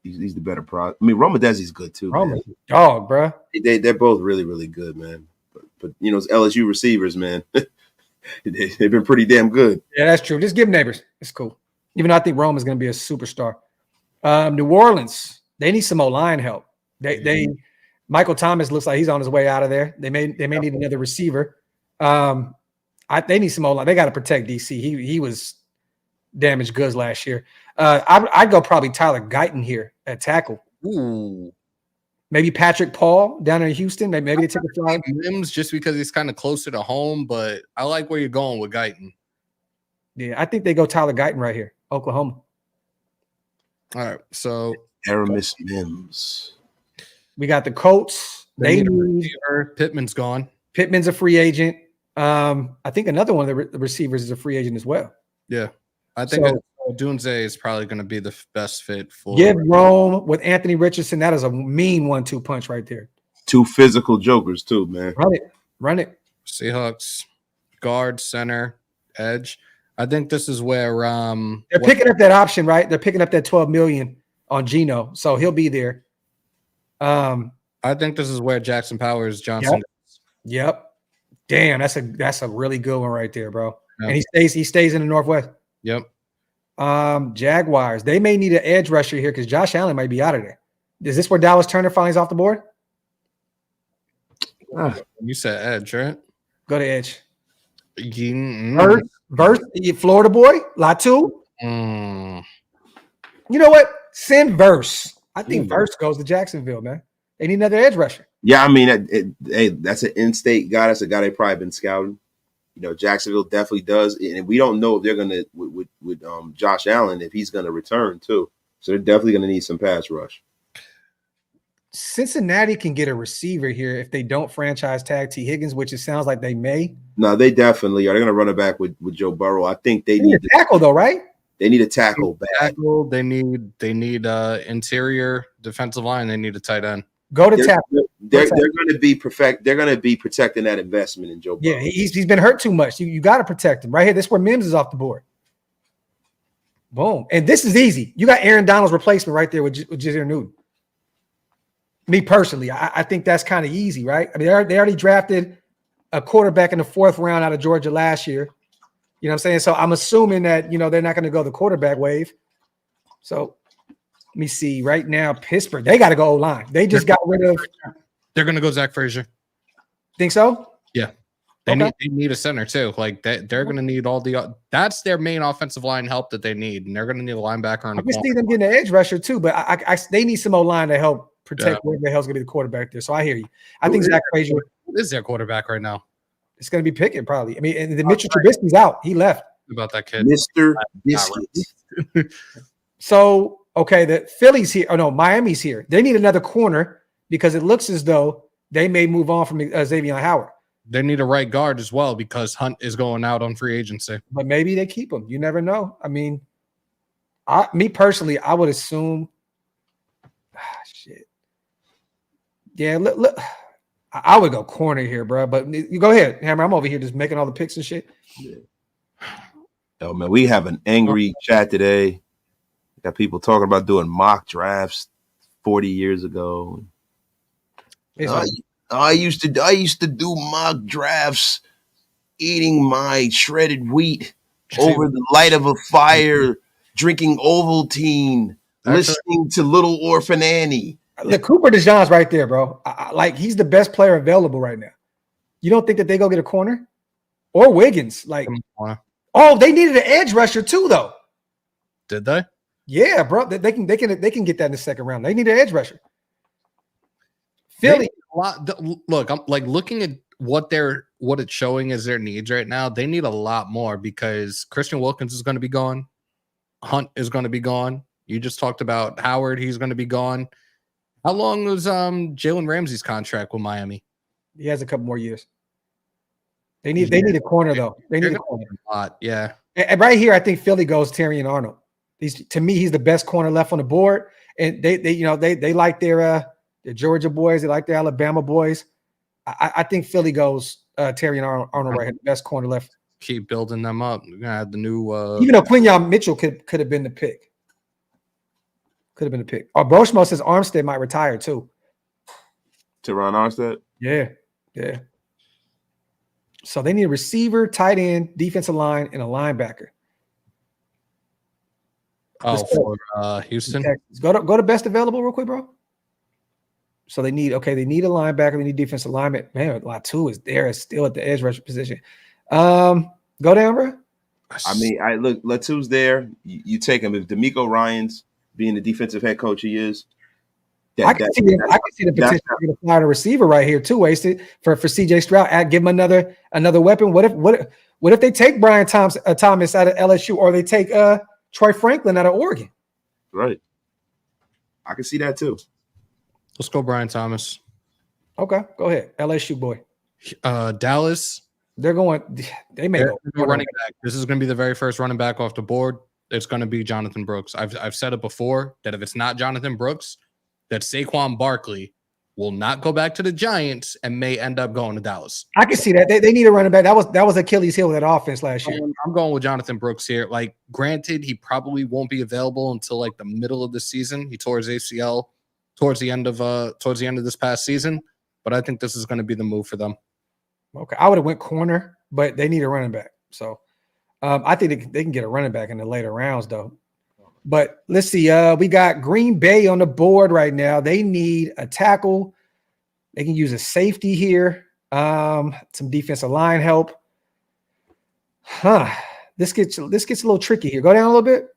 He's the better product. I mean, Romadesi's good too. Roma's a dog, bro. They're both really, really good, man. But you know, it's LSU receivers, man. They've been pretty damn good. Yeah, that's true. Just give them Neighbors. It's cool. Even though I think Rome is going to be a superstar. New Orleans, they need some O-line help. They Michael Thomas looks like he's on his way out of there. They may need another receiver. They need some O-line. They got to protect DC. He was damaged goods last year. I'd go probably Tyler Guyton here at tackle. Ooh. Maybe Patrick Paul down in Houston. Maybe they take a fly. Mims just because he's kind of closer to home, but I like where you're going with Guyton. Yeah, I think they go Tyler Guyton right here, Oklahoma. All right, so Aramis Mims. We got the Colts. They need Pittman's gone. Pittman's a free agent. I think another one of the receivers is a free agent as well. Yeah, I think Dunze is probably going to be the best fit for. Give Rome with Anthony Richardson. That is a mean 1-2 punch right there. Two physical jokers too, man. Run it. Seahawks guard, center, edge. I think this is where they're picking up that option, right? They're picking up that $12 million on Geno, so he'll be there. I think this is where Jackson Powers Johnson. Yep. Damn, that's a really good one right there, bro. Yep. And he stays in the Northwest. Yep. Jaguars. They may need an edge rusher here because Josh Allen might be out of there. Is this where Dallas Turner finally is off the board? You said edge, right? Go to edge. Mm. Verse, Florida boy, Latu. Mm. You know what? Send Verse. I think Verse goes to Jacksonville, man. They need another edge rusher. Yeah, I mean, hey, that's an in-state guy. That's a guy they probably been scouting. You know, Jacksonville definitely does, and we don't know if they're gonna with Josh Allen if he's gonna return too. So they're definitely gonna need some pass rush. Cincinnati can get a receiver here if they don't franchise tag T. Higgins, which it sounds like they may. No, they definitely are. They're gonna run it back with Joe Burrow. I think they need a tackle though, right? They need a tackle back. They need interior defensive line. They need a tight end. Go to tackle. They're going to be They're going to be protecting that investment in Joe Burrow. Yeah, he's been hurt too much. You got to protect him right here. This is where Mims is off the board. Boom, and this is easy. You got Aaron Donald's replacement right there with Jazir Newton. Me personally, I think that's kind of easy, right? I mean, they already drafted a quarterback in the 4th round out of Georgia last year. You know what I'm saying? So I'm assuming that, you know, they're not going to go the quarterback wave. So let me see. Right now, Pittsburgh, they got to go O-line. They just got rid of. They're going to go Zach Frazier. Think so? Yeah. They need a center too. Like they're going to need all the. That's their main offensive line help that they need, and they're going to need a linebacker. I can see them getting an edge rusher too, but they need some O-line to help protect whoever the hell's going to be the quarterback there. So I hear you. I think Zach Frazier is their quarterback right now. It's going to be Pickett probably. I mean, and the Mitchell Trubisky's out. He left. About that kid, Mr. Biscuit. So okay, the Phillies here. Oh no, Miami's here. They need another corner because it looks as though they may move on from Xavier Howard. They need a right guard as well because Hunt is going out on free agency. But maybe they keep him. You never know. I mean, me personally, I would assume. Shit. Yeah, look. I would go corner here, bro. But you go ahead, Hammer. I'm over here just making all the picks and shit. Yeah. Oh man, we have an angry chat today. Got people talking about doing mock drafts 40 years ago. I used to do mock drafts, eating my shredded wheat over the light of a fire, drinking Ovaltine, listening to Little Orphan Annie. The Cooper DeJean's right there, bro. Like he's the best player available right now. You don't think that they go get a corner or Wiggins? Like, oh, they needed an edge rusher too, though. Did they? Yeah, bro. They can get that in the 2nd round. They need an edge rusher. Philly. Look, I'm like looking at what it's showing as their needs right now. They need a lot more because Christian Wilkins is going to be gone. Hunt is going to be gone. You just talked about Howard. He's going to be gone. How long was Jalen Ramsey's contract with Miami? He has a couple more years. They need a corner though. They need a corner. A lot, yeah. And right here, I think Philly goes Terrion Arnold. To me, he's the best corner left on the board. And they like their Georgia boys. They like their Alabama boys. I think Philly goes Terrion Arnold right here, the best corner left. Keep building them up. We're gonna have the new. Even though Quinyon Mitchell could have been the pick. Could have been the pick. Or Boschmo says Armstead might retire too. Teron Armstead? Yeah. So they need a receiver, tight end, defensive line, and a linebacker. Oh, for Houston. Go to best available real quick, bro. So they need a linebacker, they need defensive lineman. Man, Latu is there, is still at the edge rusher position. Go down, bro. I mean, look, Latu's there. You take him. If D'Amico Ryans being the defensive head coach he is, I can see the potential to fly the receiver right here too. Wasted for CJ Stroud. Give him another weapon. What if they take Brian Thomas out of LSU, or they take Troy Franklin out of Oregon? Right. I can see that too. Let's go, Brian Thomas. Okay, go ahead, LSU boy. Dallas. They may go running back. This is going to be the very first running back off the board. It's going to be Jonathan Brooks. I've said it before that if it's not Jonathan Brooks, that Saquon Barkley will not go back to the Giants and may end up going to Dallas. I can see that. They need a running back. That was Achilles' heel with that offense last year. I'm going with Jonathan Brooks here. Like, granted, he probably won't be available until like the middle of the season. He tore his ACL towards the end of this past season, but I think this is going to be the move for them. Okay, I would have went corner, but they need a running back. So I think they can get a running back in the later rounds, though. But let's see. We got Green Bay on the board right now. They need a tackle. They can use a safety here. Some defensive line help. This gets a little tricky here. Go down a little bit.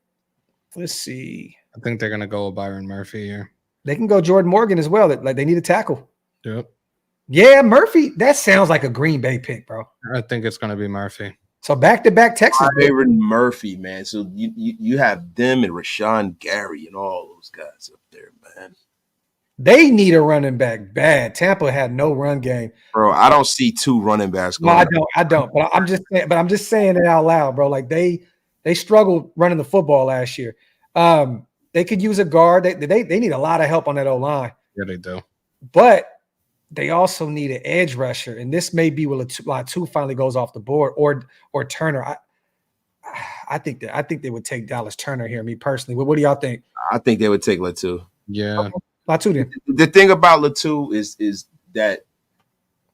Let's see. I think they're gonna go with Byron Murphy here. They can go Jordan Morgan as well. Like they need a tackle. Yep. Yeah, Murphy. That sounds like a Green Bay pick, bro. I think it's gonna be Murphy. So back-to-back Texas. Byron Murphy, man. So you have them and Rashawn Gary and all those guys up there, man. They need a running back bad. Tampa had no run game, bro. I don't see 2 running backs going. No, I don't. But I'm just saying it out loud, bro. Like they struggled running the football last year. They could use a guard. They need a lot of help on that O-line. Yeah, they do. But they also need an edge rusher, and this may be where Latu finally goes off the board, or Turner. I think they would take Dallas Turner here. Me personally, what do y'all think? I think they would take Latu. Yeah, okay. Latu. Then the thing about Latu is that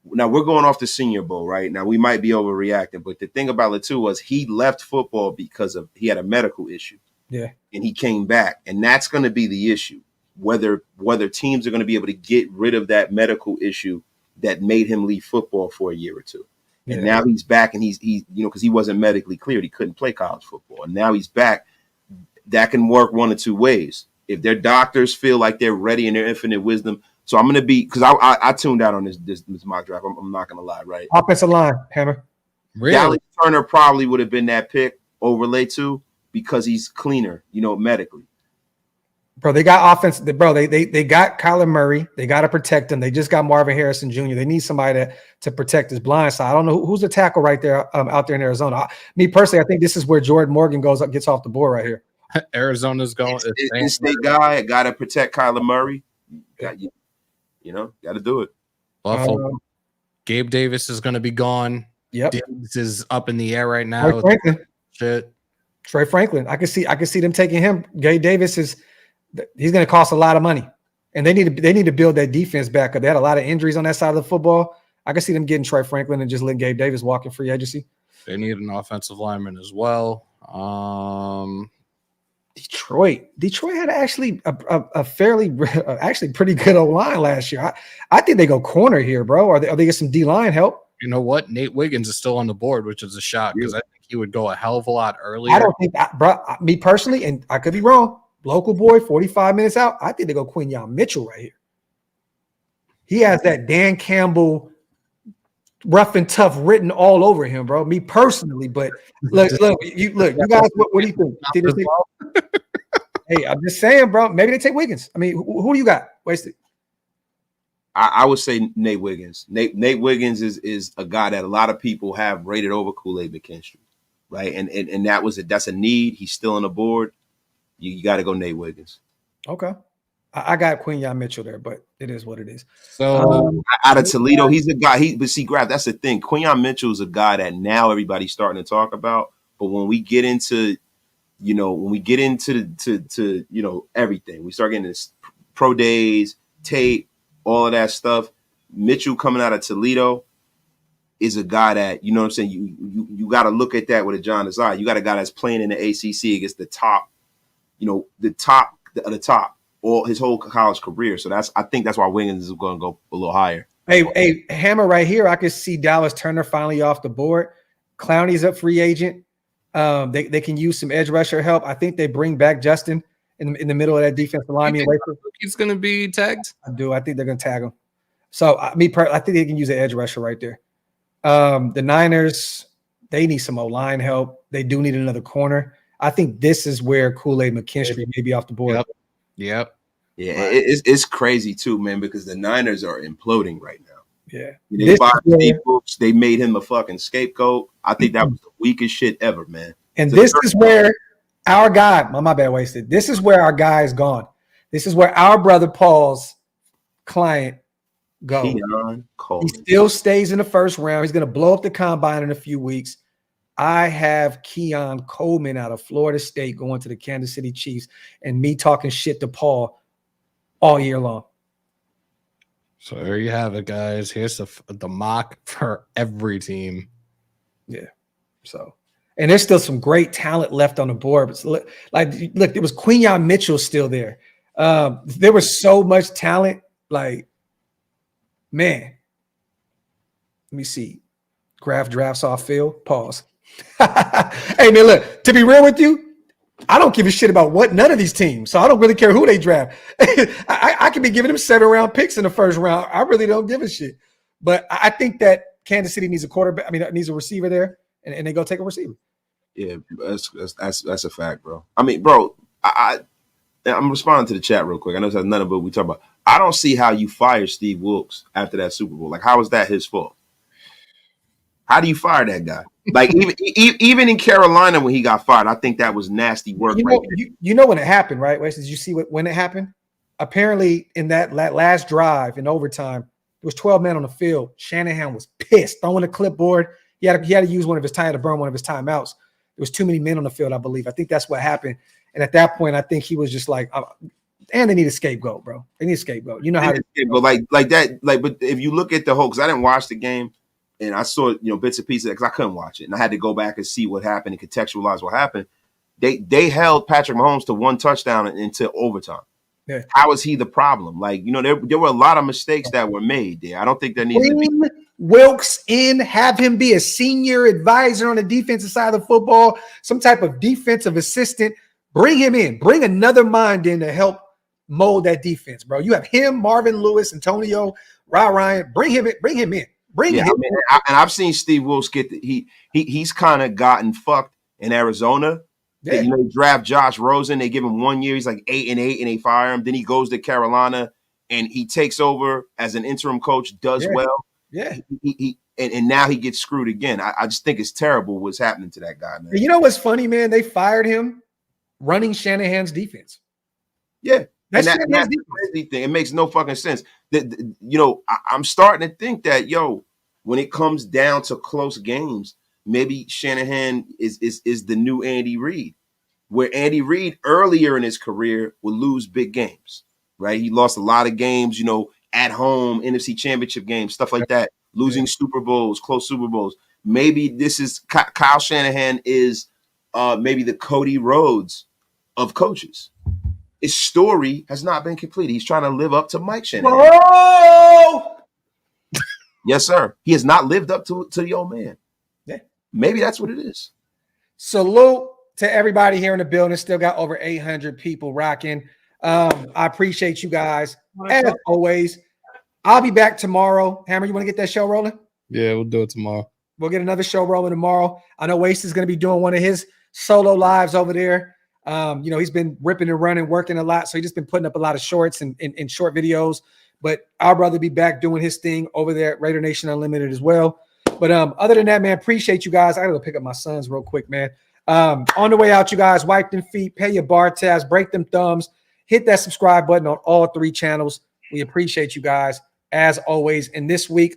now we're going off the Senior Bowl, right? Now we might be overreacting, but the thing about Latu was he left football because he had a medical issue. Yeah, and he came back, and that's going to be the issue. Whether teams are going to be able to get rid of that medical issue that made him leave football for a year or two. And now he's back, and he's because he wasn't medically cleared. He couldn't play college football. And now he's back. That can work one of two ways. If their doctors feel like they're ready in their infinite wisdom. So I'm going to be – because I tuned out on this mock draft. I'm not going to lie, right? Offensive line, Hammer. Really? Dallas Turner probably would have been that pick over Latu because he's cleaner, medically. Bro, they got offense. Bro, they got Kyler Murray. They got to protect him. They just got Marvin Harrison Jr. They need somebody to protect his blind side. I don't know who's the tackle right there out there in Arizona. Me personally, I think this is where Jordan Morgan gets off the board right here. Arizona's going. In-state guy, got to protect Kyler Murray. Got to do it. Buffalo. Gabe Davis is going to be gone. Yep, Diggs is up in the air right now. Trey Franklin. I can see them taking him. Gabe Davis he's going to cost a lot of money, and they need to build that defense back up. They had a lot of injuries on that side of the football. I can see them getting Trey Franklin and just letting Gabe Davis walk in free agency. They need an offensive lineman as well. Detroit had actually a fairly actually pretty good O-line last year. I think they go corner here, bro. Or they get some D-line help. You know what? Nate Wiggins is still on the board, which is a shock because I think he would go a hell of a lot earlier. I don't think bro. Me personally, and I could be wrong. Local boy, 45 minutes out. I think they go Quinyon Mitchell right here. He has that Dan Campbell rough and tough written all over him, bro. Me personally, but look, you guys, what do you think? Hey, I'm just saying, bro. Maybe they take Wiggins. I mean, who do you got? Wasted. I would say Nate Wiggins. Nate Wiggins is a guy that a lot of people have rated over Kool-Aid McKinstry, right? And that's a need. He's still on the board. You got to go Nate Wiggins. Okay. I got Quinyon Mitchell there, but it is what it is. So out of Toledo, he's a guy. But see, Graphk, that's the thing. Quinyon Mitchell is a guy that now everybody's starting to talk about. But when we get into, everything, we start getting this pro days, tape, all of that stuff. Mitchell coming out of Toledo is a guy that, you know what I'm saying, you got to look at that with a jaundiced eye. You got a guy that's playing in the ACC against the top, the top all his whole college career. So I think that's why Wiggins is going to go a little higher. Hey, Hammer right here. I could see Dallas Turner finally off the board. Clowney's up free agent. They can use some edge rusher help. I think they bring back Justin in the middle of that defensive line. He's going to be tagged. I do. I think they're going to tag him. So I think they can use an edge rusher right there. The Niners, they need some O-line help. They do need another corner. I think this is where Kool-Aid McKinstry may be off the board. Yep. Yeah, it's crazy too, man, because the Niners are imploding right now. Yeah. They bought Steve Books. They made him a fucking scapegoat. I think that was the weakest shit ever, man. And this is where our guy, my bad, wasted. This is where our guy is gone. This is where our brother Paul's client goes. He still stays in the first round. He's going to blow up the combine in a few weeks. I have Keon Coleman out of Florida State going to the Kansas City Chiefs, and me talking shit to Paul all year long. So there you have it, guys. Here's the mock for every team. Yeah. So And there's still some great talent left on the board. But look, there was Quinyon Mitchell still there. There was so much talent. Like, man. Let me see. Graphk drafts off field. Pause. Hey, man, look, to be real with you, I don't give a shit about none of these teams. So I don't really care who they draft. I could be giving them 7-round picks in the first round. I really don't give a shit. But I think that Kansas City needs a quarterback. I mean, needs a receiver there, and they go take a receiver. Yeah, that's a fact, bro. I mean, bro, I'm responding to the chat real quick. I know this has nothing but we talk about. I don't see how you fire Steve Wilkes after that Super Bowl. Like, how is that his fault? How do you fire that guy? Like, even in Carolina when he got fired, I think that was nasty work. You know when it happened, right? Did you see when it happened? Apparently, in that last drive in overtime, there was 12 men on the field. Shanahan was pissed, throwing a clipboard. He had to use one of his to burn one of his timeouts. There was too many men on the field, I believe. I think that's what happened. And at that point, I think he was just like, and they need a scapegoat, bro. They need a scapegoat. You know how to scapegoat, like that. Like, but if you look at the whole, because I didn't watch the game. And I saw, bits and pieces because I couldn't watch it. And I had to go back and see what happened and contextualize what happened. They held Patrick Mahomes to one touchdown until overtime. Yeah. How is he the problem? Like, there were a lot of mistakes that were made there. I don't think there needs to be. Wilkes in, have him be a senior advisor on the defensive side of the football, some type of defensive assistant. Bring him in. Bring another mind in to help mold that defense, bro. You have him, Marvin Lewis, Antonio, Ryan. Bring him in. Bring him in. And I've seen Steve Wilkes get he's kind of gotten fucked in Arizona. Yeah. They draft Josh Rosen. They give him 1 year. He's like 8-8, and they fire him. Then he goes to Carolina, and he takes over as an interim coach. Does well. Yeah. And now he gets screwed again. I just think it's terrible what's happening to that guy, man. You know what's funny, man? They fired him running Shanahan's defense. Yeah. That's the crazy thing. It makes no fucking sense. I'm starting to think that, when it comes down to close games, maybe Shanahan is the new Andy Reid, where Andy Reid earlier in his career would lose big games, right? He lost a lot of games, at home, NFC Championship games, stuff like that, losing Super Bowls, close Super Bowls. Maybe this is Kyle Shanahan is maybe the Cody Rhodes of coaches. His story has not been completed. He's trying to live up to Mike Shanahan. Whoa! Yes, sir. He has not lived up to the old man. Yeah. Maybe that's what it is. Salute to everybody here in the building. Still got over 800 people rocking. I appreciate you guys. As always, I'll be back tomorrow. Hammer, you want to get that show rolling? Yeah, we'll do it tomorrow. We'll get another show rolling tomorrow. I know Waste is going to be doing one of his solo lives over there. He's been ripping and running, working a lot. So he's just been putting up a lot of shorts and short videos. But our brother be back doing his thing over there at Raider Nation Unlimited as well. But other than that, man, appreciate you guys. I got to go pick up my sons real quick, man. On the way out, you guys, wipe them feet, pay your bar tabs, break them thumbs, hit that subscribe button on all 3 channels. We appreciate you guys as always. And this week,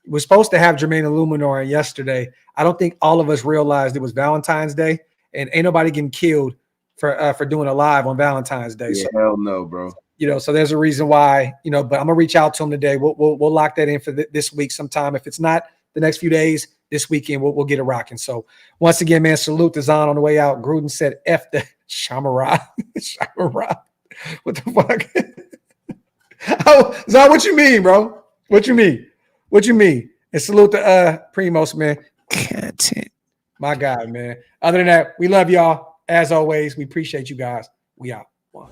we're supposed to have Jermaine Illuminor yesterday. I don't think all of us realized it was Valentine's Day, and ain't nobody getting killed for doing a live on Valentine's Day. Yeah, so, hell no, bro. So there's a reason why, but I'm gonna reach out to him today. We'll lock that in for this week sometime. If it's not the next few days, this weekend we'll get it rocking. So once again, man, salute to Zahn on the way out. Gruden said, "F the Shamara." Shamara. What the fuck? Oh, Zahn, what you mean, bro? What you mean? And salute to Primos, man. Content. My God, man. Other than that, we love y'all. As always, we appreciate you guys. We out. One.